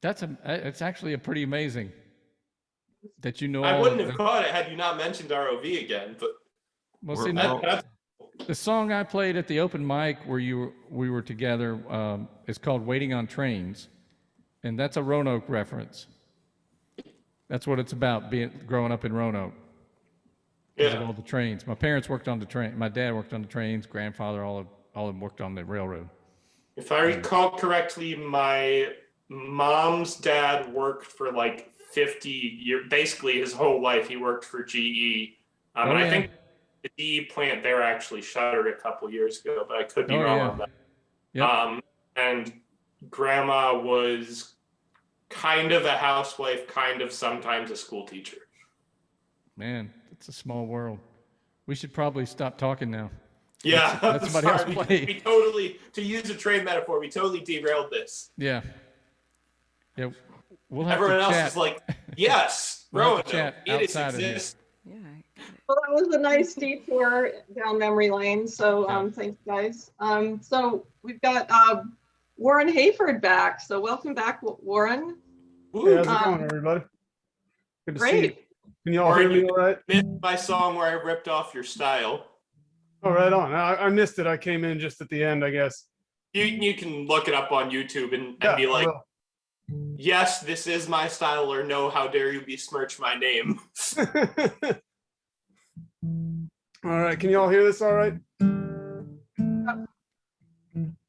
It's actually a pretty amazing that you know. I all wouldn't of have the- caught it had you not mentioned ROV again. But Well, see, the song I played at the open mic where we were together is called "Waiting on Trains," and that's a Roanoke reference. That's what it's about, growing up in Roanoke. Because of all the trains. My parents worked on the train. My dad worked on the trains. Grandfather, all of them worked on the railroad. If I recall correctly, my mom's dad worked for like 50 years, basically his whole life. He worked for GE. And I think the GE plant there actually shuttered a couple years ago, but I could be wrong on that. Yep. And grandma was kind of a housewife, kind of sometimes a school teacher. Man, it's a small world. We should probably stop talking now. Yeah, Let somebody else sorry. play. We totally, to use a train metaphor, we totally derailed this. Yeah. Yeah. We'll have Everyone to else chat. is like, yes, We'll have Roanoke, to chat it outside of here. exists. Yeah. Well, that was a nice detour down memory lane. So thanks, guys. So we've got Warren Hayford back. So welcome back, Warren. Hey, how's it going, everybody? Good to see you. Great. Can you all hear me all right? Missed my song where I ripped off your style. Oh, right on. I missed it. I came in just at the end, I guess. You can look it up on YouTube and Yeah, be I like, will. yes, this is my style, or no, how dare you besmirch my name. All right. Can you all hear this all right?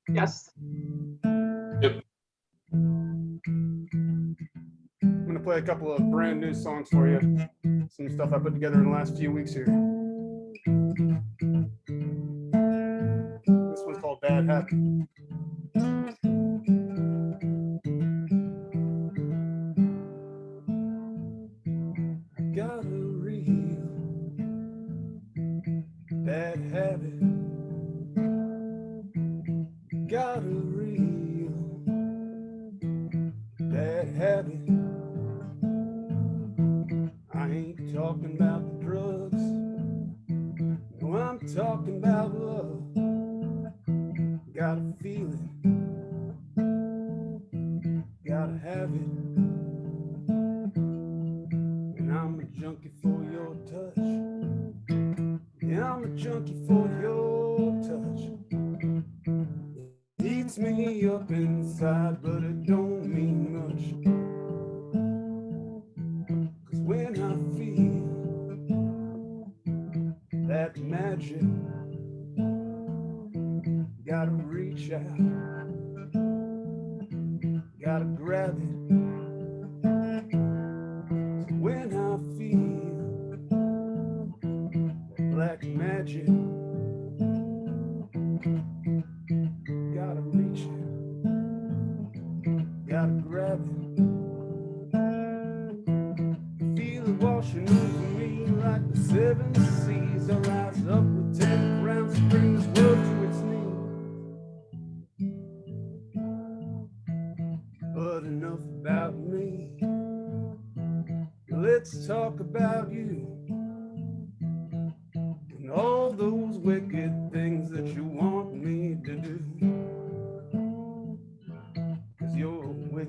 Yes. Yep. I'm going to play a couple of brand new songs for you. Some stuff I put together in the last few weeks here. This one's called Bad Habit. I got a real bad habit. Got a real bad habit. I ain't talking about the drugs. No, I'm talking about love. Got a feeling. Gotta have it. And I'm a junkie for your touch. Yeah, I'm a junkie for your touch. It eats me up inside, but it don't mean much. Cause when I feel that magic, gotta reach out, gotta grab it. When I feel black magic, gotta reach it, gotta grab it. Feel it washing over me like the seven seas. I rise up with 10 crowns to bring this world to its knees. But enough about me. Let's talk about you and all those wicked things that you want me to do.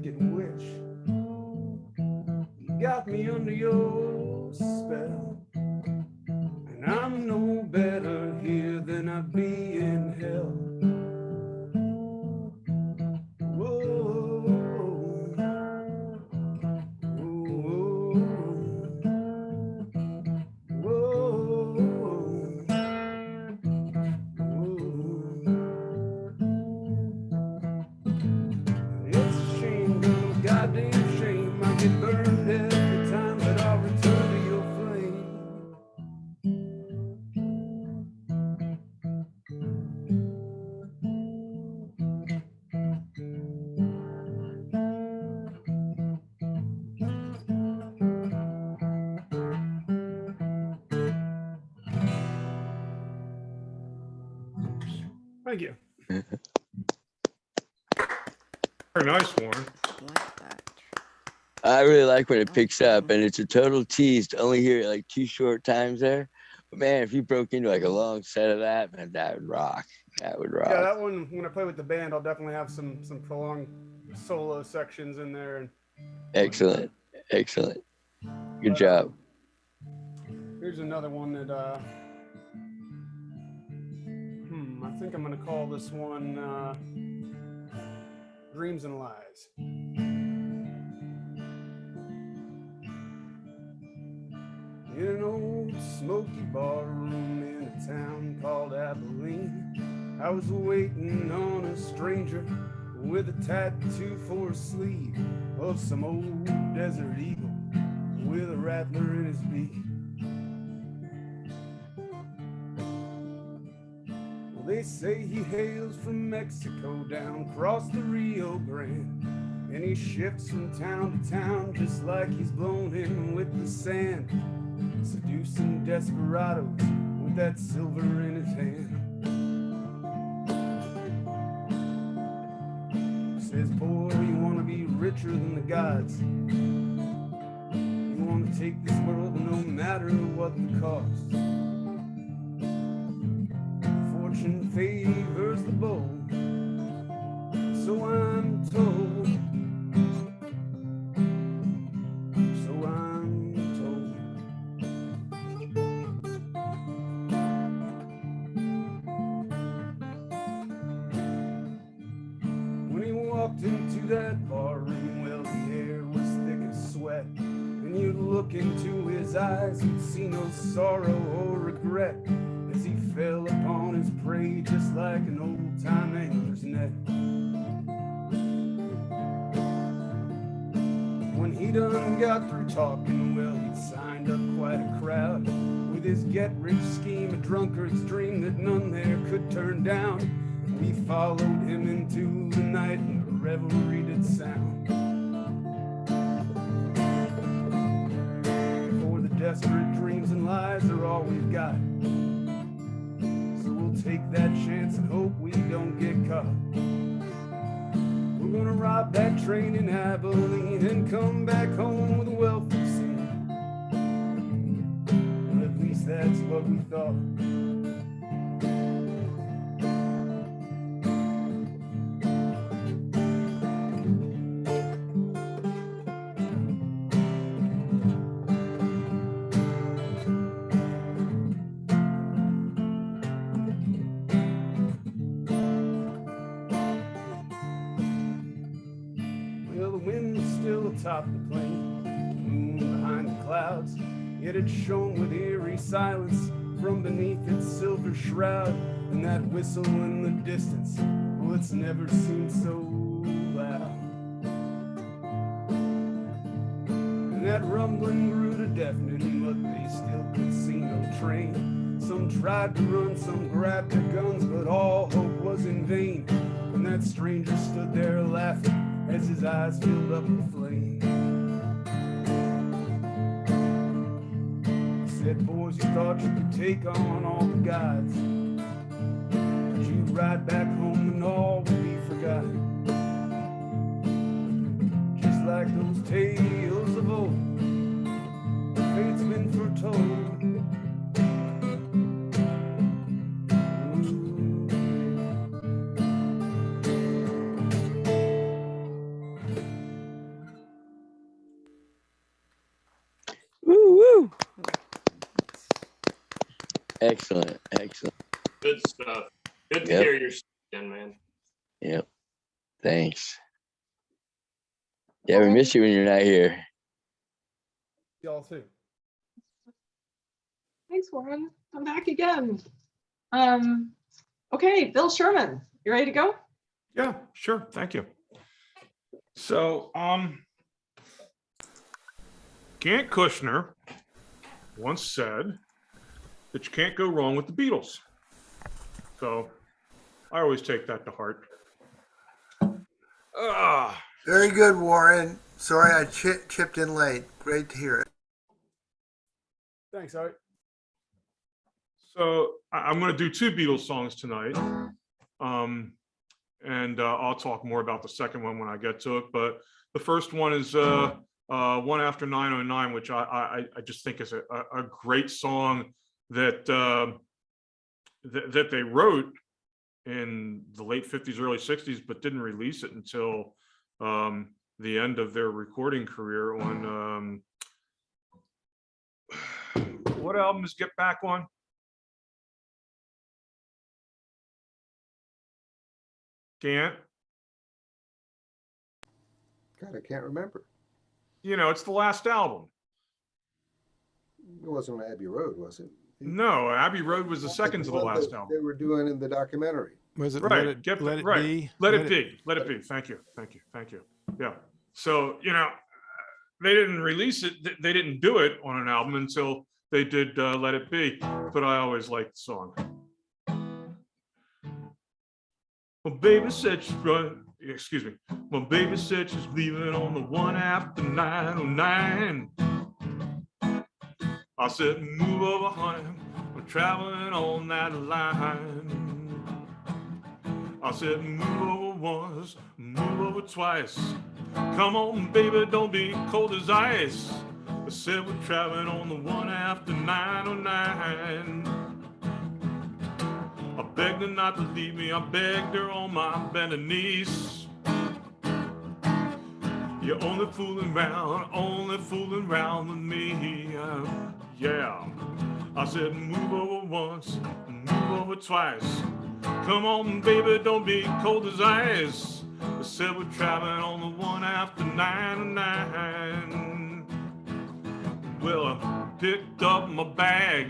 wicked witch. You got me under your spell, and I'm no better here than I'd be in hell. Whoa, whoa, whoa, it's a shame, girl, goddamn shame. I get burned every time, but I'll return to your flame. Thank you. Very nice, Warren. Like that. I really like when it picks up, and it's a total tease to only hear it like 2 short times there. But man, if you broke into like a long set of that, man, that would rock. That would rock. Yeah, that one, when I play with the band, I'll definitely have some prolonged solo sections in there. And Excellent. Excellent. Good job. here's another one that I think I'm gonna call this one Dreams and Lies. In an old smoky bar room in a town called Abilene, I was waiting on a stranger with a tattoo for a sleeve of some old desert eagle with a rattler in his beak. Well, they say he hails from Mexico down across the Rio Grande, and he shifts from town to town just like he's blown in with the sand, seducing desperados with that silver in his hand. Says, boy, you want to be richer than the gods. You want to take this world no matter what the cost. Fortune favors the bold, so I'm told. So I'm told. When he walked into that bar room, well, the air was thick as sweat, and you'd look into his eyes, you'd see no sorrow or regret, as he fell upon his prey just like an old-time angler's net. When he done got through talking, well, he'd signed up quite a crowd with his get-rich scheme, a drunkard's dream that none there could turn down. We followed him into the night and the revelry did sound. For the desperate dreams and lies are all we've got, so we'll take that chance and hope we don't get caught. We're gonna rob that train in Abilene and come back home with a wealth of sin. Well, at least that's what we thought. Atop the plain, the moon behind the clouds, yet it shone with eerie silence from beneath its silver shroud. And that whistle in the distance, well, it's never seemed so loud. And that rumbling grew to deafening, but they still could see no train. Some tried to run, some grabbed their guns, but all hope was in vain. And that stranger stood there laughing as his eyes filled up with flame. Said, boys, you thought you could take on all the gods, but you'd ride back home and all would be forgotten. Just like those tales of old, fate's been foretold. Excellent. Excellent. Good stuff. Good to Yep. hear your again, man. Yep. Thanks. Yeah, we miss you when you're not here. Y'all too. Thanks, Warren. Come back again. Okay, Bill Sherman, you ready to go? Yeah, sure. Thank you. So, Gantt Kushner once said that you can't go wrong with the Beatles. So I always take that to heart. Very good, Warren. Sorry I chipped in late. Great to hear it. Thanks, Art. So I'm going to do 2 Beatles songs tonight. And I'll talk more about the second one when I get to it. But the first one is One After 909, which I just think is a great song that that they wrote in the late 50s, early 60s, but didn't release it until the end of their recording career on what album is Get Back on? Gantt? God, I can't remember. You know, it's the last album. It wasn't Abbey Road, was it? No, Abbey Road was the second to the last album. They were doing in the documentary. Was it Right. Let It right. Be? Let it be. Let it be. Thank you. Thank you. Thank you. Yeah. So, you know, they didn't release it. They didn't do it on an album until they did Let It Be. But I always liked the song. Well, baby said she's running. Excuse me. Well, baby said she's leaving on the one after 909. I said, move over, honey. We're traveling on that line. I said, move over once, move over twice. Come on, baby, don't be cold as ice. I said, we're traveling on the one after 909. I begged her not to leave me. I begged her on my bended knees. You're only fooling around with me. Yeah. I said, move over once, move over twice. Come on, baby, don't be cold as ice. I said, we're traveling on the one after 909. Well, I picked up my bag.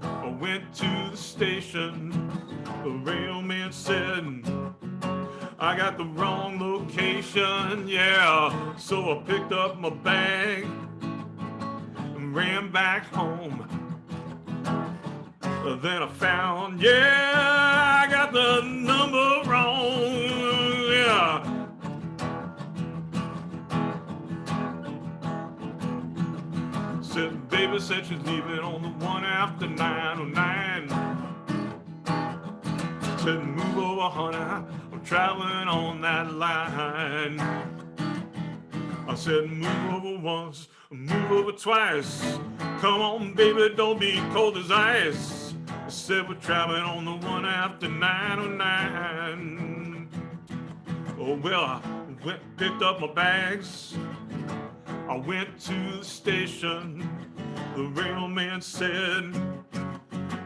I went to the station. The railman said, I got the wrong location, yeah. So I picked up my bag and ran back home. Then I found, yeah, I got the number wrong, yeah. Said, baby said she's leaving on the one after 909. Said, move over, honey, I'm traveling on that line. I said, move over once, move over twice. Come on, baby, don't be cold as ice. I said, we're traveling on the one after 909. Oh, well, I picked up my bags. I went to the station. The railman said,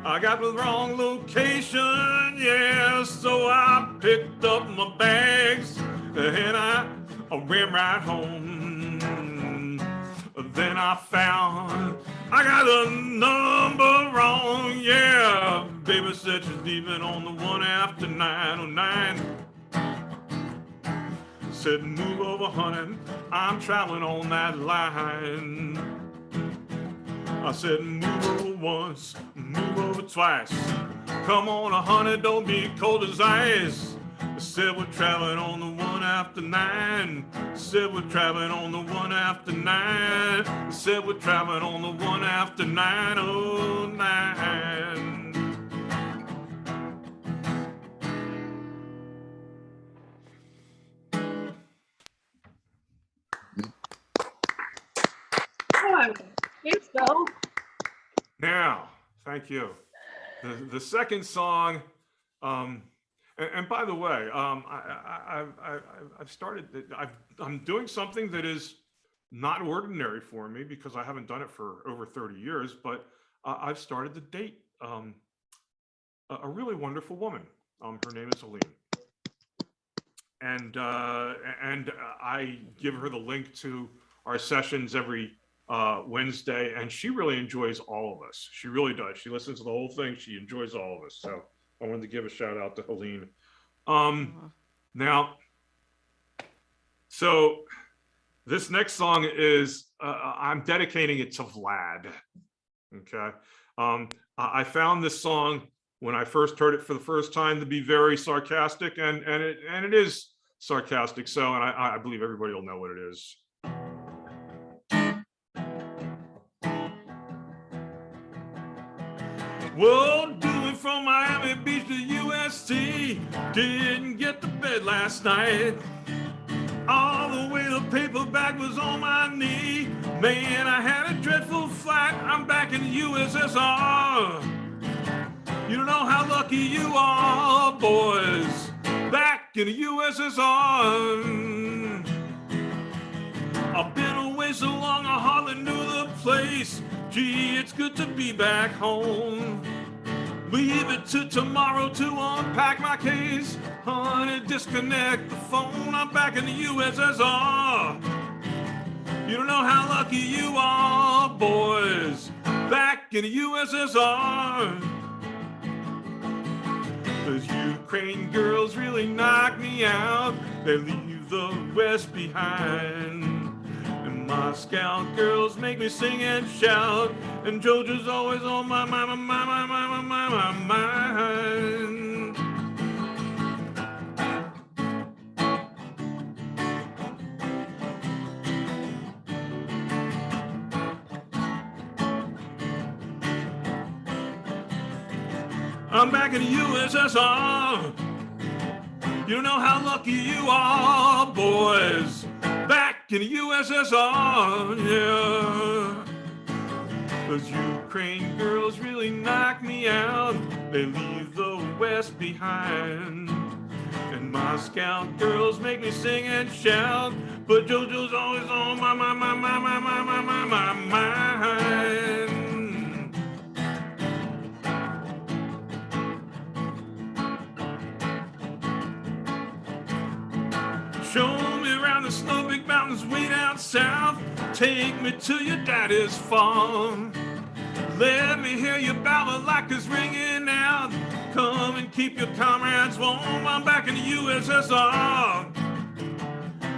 I got the wrong location, yeah. So I picked up my bags and I ran right home. Then I found I got the number wrong, yeah. Baby said she's leaving on the one after 909. Said, move over, honey, I'm traveling on that line. I said, move over once, move over twice. Come on, honey, don't be cold as ice. I said, we're traveling on the one after 9. I said, we're traveling on the one after 9. I said, we're traveling on the one after 909. Thanks, Bill. Now, thank you. The second song, and by the way, I've started. I'm doing something that is not ordinary for me because I haven't done it for over 30 years. But I've started to date a really wonderful woman. Her name is Helene. And I give her the link to our sessions every Wednesday, and she really enjoys all of us. She really does. She listens to the whole thing. She enjoys all of us. So I wanted to give a shout out to Helene. Now, so this next song is, I'm dedicating it to Vlad. Okay. I found this song when I first heard it for the first time to be very sarcastic, and it is sarcastic. So, and I believe everybody will know what it is. Well, doing from Miami Beach to USC, didn't get to bed last night. All the way the paper bag was on my knee. Man, I had a dreadful flight. I'm back in the USSR. You don't know how lucky you are, boys. Back in the USSR. I've been away so long I hardly knew the place. Gee, it's good to be back home. Leave it to tomorrow to unpack my case. Honey, disconnect the phone. I'm back in the USSR. You don't know how lucky you are, boys. Back in the USSR. Those Ukraine girls really knock me out. They leave the West behind. And Moscow girls make me sing and shout. And Georgia's always on my mind. I'm back in the USSR. You don't know how lucky you are, boys. Back in the USSR, yeah. Those Ukraine girls really knock me out. They leave the West behind. And Moscow girls make me sing and shout. But JoJo's always on my mind. Show me around the snow big mountains way down south. Take me to your daddy's farm. Let me hear your balalaikas ringing out. Come and keep your comrades warm. I'm back in the USSR.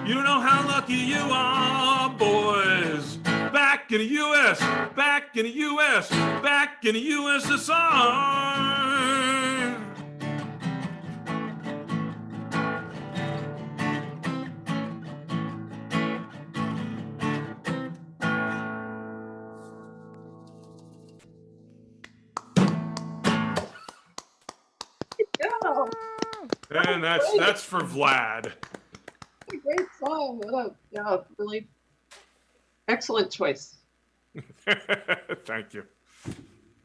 You know how lucky you are, boys. Back in the US, back in the US, back in the USSR. Go. And that's for Vlad. What a great song. What a really excellent choice. Thank you.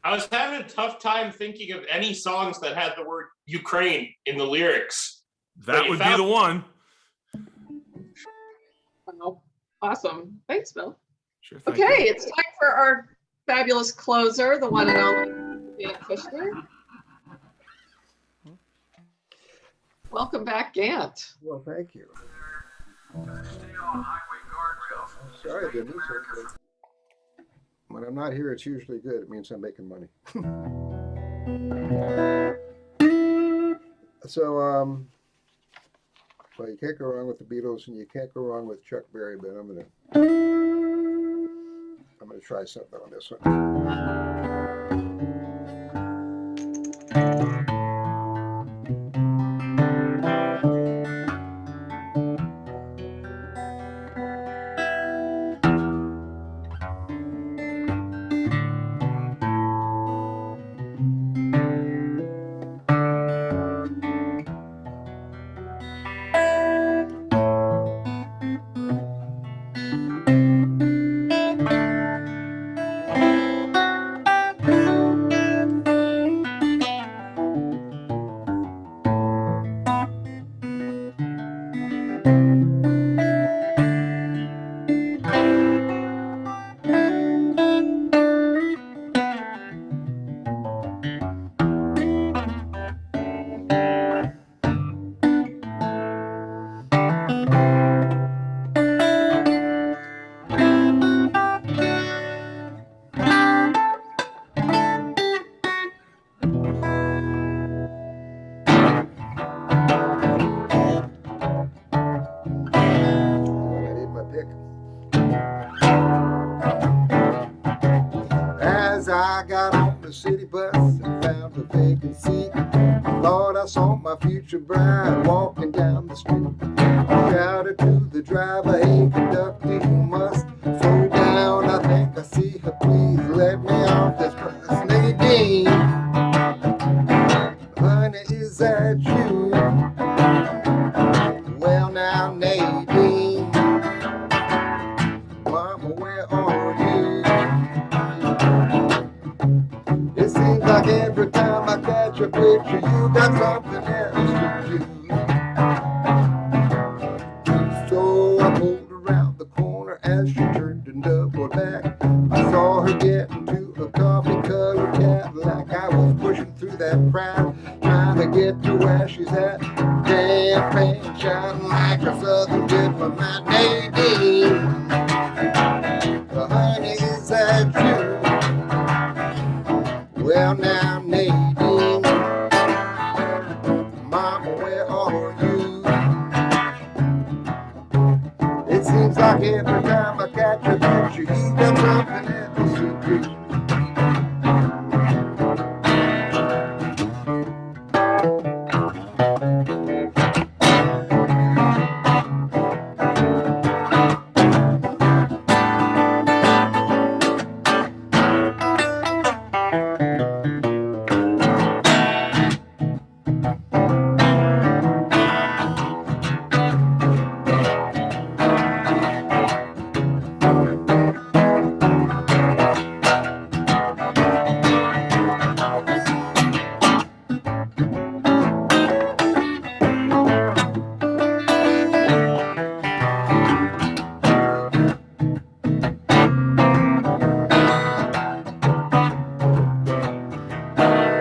I was having a tough time thinking of any songs that had the word Ukraine in the lyrics. That would be the one. Wow. Awesome. Thanks, Bill. Sure, okay, it's time for our fabulous closer, the one and only Gantt Kushner. Welcome back, Gantt. Well, thank you. Sorry I didn't. But when I'm not here, it's usually good. It means I'm making money. So, well, you can't go wrong with the Beatles, and you can't go wrong with Chuck Berry. But I'm gonna try something on this one. as I got on the city bus and found a vacant seat. Thought I saw my future bride walking down the street. Shouted to the driver, hey conductor, you must slow down. I think I see her, please let me off this bus. Nadine, honey, is that you? Well now, Nadine, mama, where are you? It seems like every time I catch a picture, you got something else to do. So I pulled around the corner as she turned and doubled back. I saw her get into a coffee-colored Cadillac. I was pushing through that crowd, trying to get to where she's at. Damn pain shining like a southern diplomat. Nadine, honey, is that you? Well now, Nadine, mama, where are you? It seems like every time I catch a picture, you got something else to do.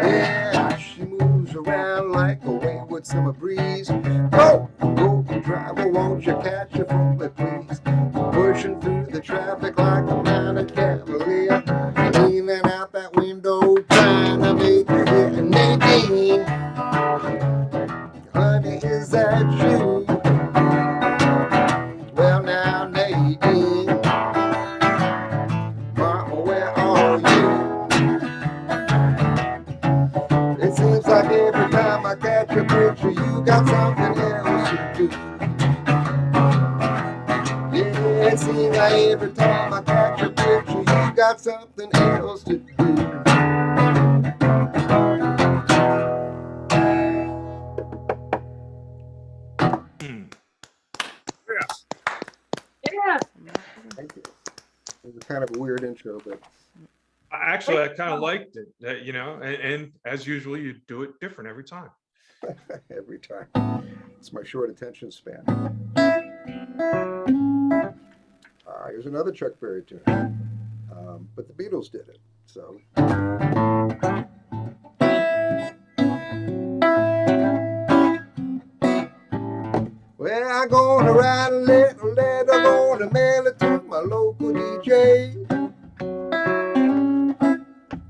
Yeah, she moves around like a wayward summer breeze. Go, go, driver, won't you catch her for me, please? Pushing through the traffic like a mounted cavalier, leaning out that window, trying to make her hear. Nadine, honey, is that you? Well now, Nadine, mama, where are you? It seems like every time I catch a picture, you got something else to do. Yeah, it seems like every time I catch a picture, you got something else to do. Yeah. Thank you. It was kind of a weird intro, but Actually, I kind of liked it, you know, and as usual, you do it different every time. every time. It's my short attention span. Here's another Chuck Berry tune. But the Beatles did it, so. Well, I'm gonna write a little letter, gonna mail it to my local DJ.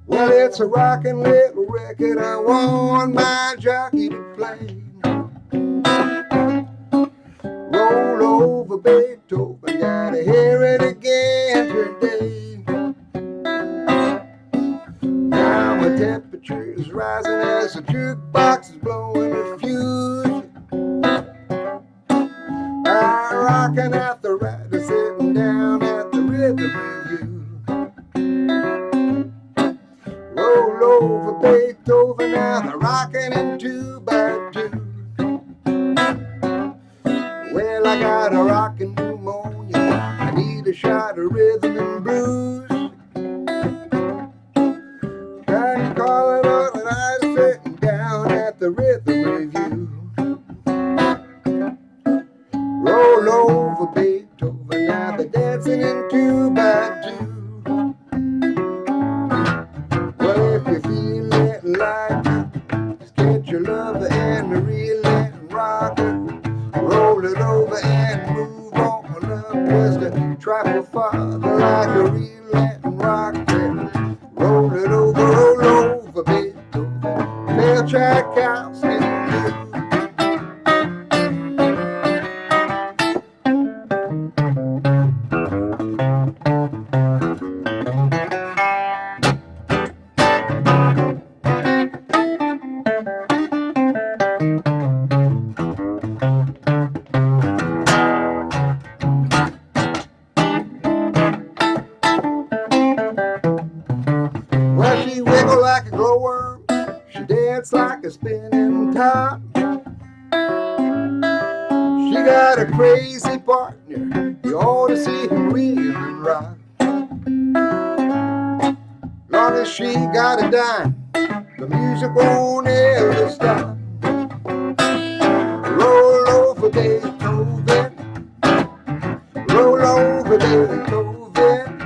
Well, it's a rockin' little record I want my jockey to play. Roll over Beethoven, gotta hear it again today. Now my temperature is rising as the jukebox is blowing a fuse. I'm rocking at the rider, sitting down at the rhythm review. Roll over Beethoven, now they're rocking in 2 by 2. Well, I got a rockin' pneumonia, I need a shot of rhythm and blues. I'm calling on the night, sitting down at the rhythm review. Roll over Beethoven, now they're dancing in 2 by 2. Well, if you feel it like it, just get your lover and reel it and rock it. Roll it over and move on up just a trifle farther like a reel it and rock it. Roll it over Beethoven. They'll track out still new. wiggle like a glowworm. She dance like a spinning top. She got a crazy partner. You ought to see him reel and rock. Long as she got a dime, the music won't ever stop. Roll over, Beethoven. Roll over, Beethoven.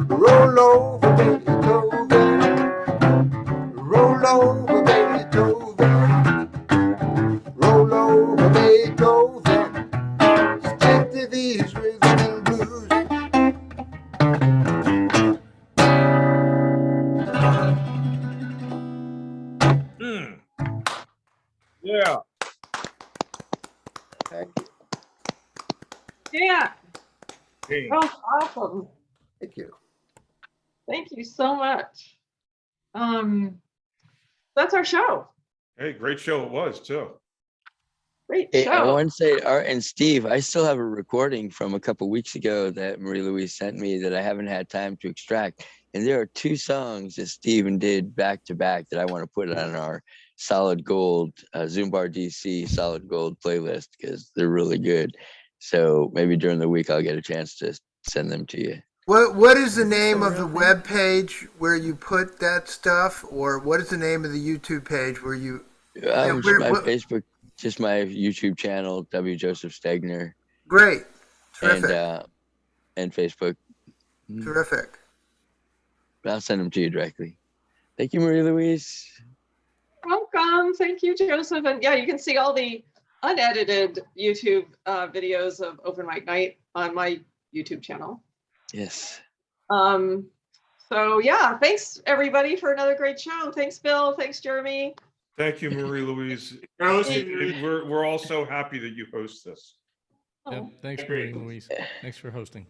Roll over, Beethoven. Roll over, Beethoven. Roll over, Beethoven. Stick to these rhythm and blues. Yeah. Thank you. Yeah, Hey. that was awesome. Thank you. Thank you so much. That's our show. Hey, great show it was too. Great Hey, I show. want to say, Art and Steve, I still have a recording from a couple weeks ago that Marie-Louise sent me that I haven't had time to extract. And there are 2 songs that Steven did back to back that I want to put on our Solid Gold, ZoomBarDC Solid Gold playlist because they're really good. So maybe during the week I'll get a chance to send them to you. What is the name of the web page where you put that stuff, or what is the name of the YouTube page where you? Facebook, just my YouTube channel, W. Joseph Stegner. Great, terrific, and Facebook. terrific. I'll send them to you directly. Thank you, Marie-Louise. Welcome. Thank you, Joseph. And yeah, you can see all the unedited YouTube videos of Open Mic Night on my YouTube channel. Yes. So yeah, thanks everybody for another great show. Thanks, Bill. Thanks, Jeremy. Thank you, Marie-Louise. We're all so happy that you host this. Yep. Thanks, Marie-Louise. Thanks for hosting.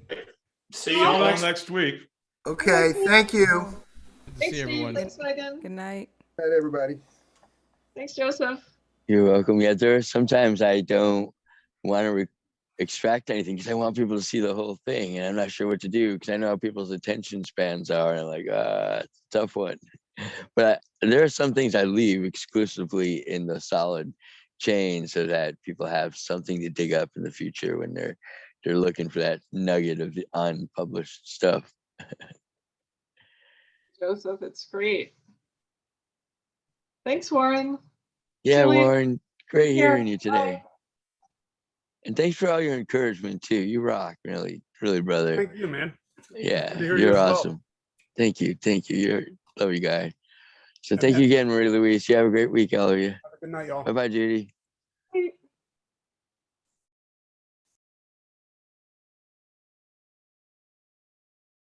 See you all next week. Okay, thank you. Good to Thanks, see everyone. Steve. Thanks, Megan. Good night. Good night, everybody. Thanks, Joseph. You're welcome. Yeah, there are sometimes I don't want to extract anything because I want people to see the whole thing, and I'm not sure what to do because I know how people's attention spans are, and I'm like, it's a tough one. But there are some things I leave exclusively in the solid chain so that people have something to dig up in the future when they're looking for that nugget of the unpublished stuff. Joseph, it's great. Thanks, Warren. Yeah, Julie, Warren, great here. hearing you today. And thanks for all your encouragement too. You rock, really, really, brother. Thank you, man. Yeah, Good to hear you you're as well. awesome. Thank you. Love you, guy. So thank you again, Marie-Louise. You have a great week, all of you. Good night, y'all. Bye-bye, Judy.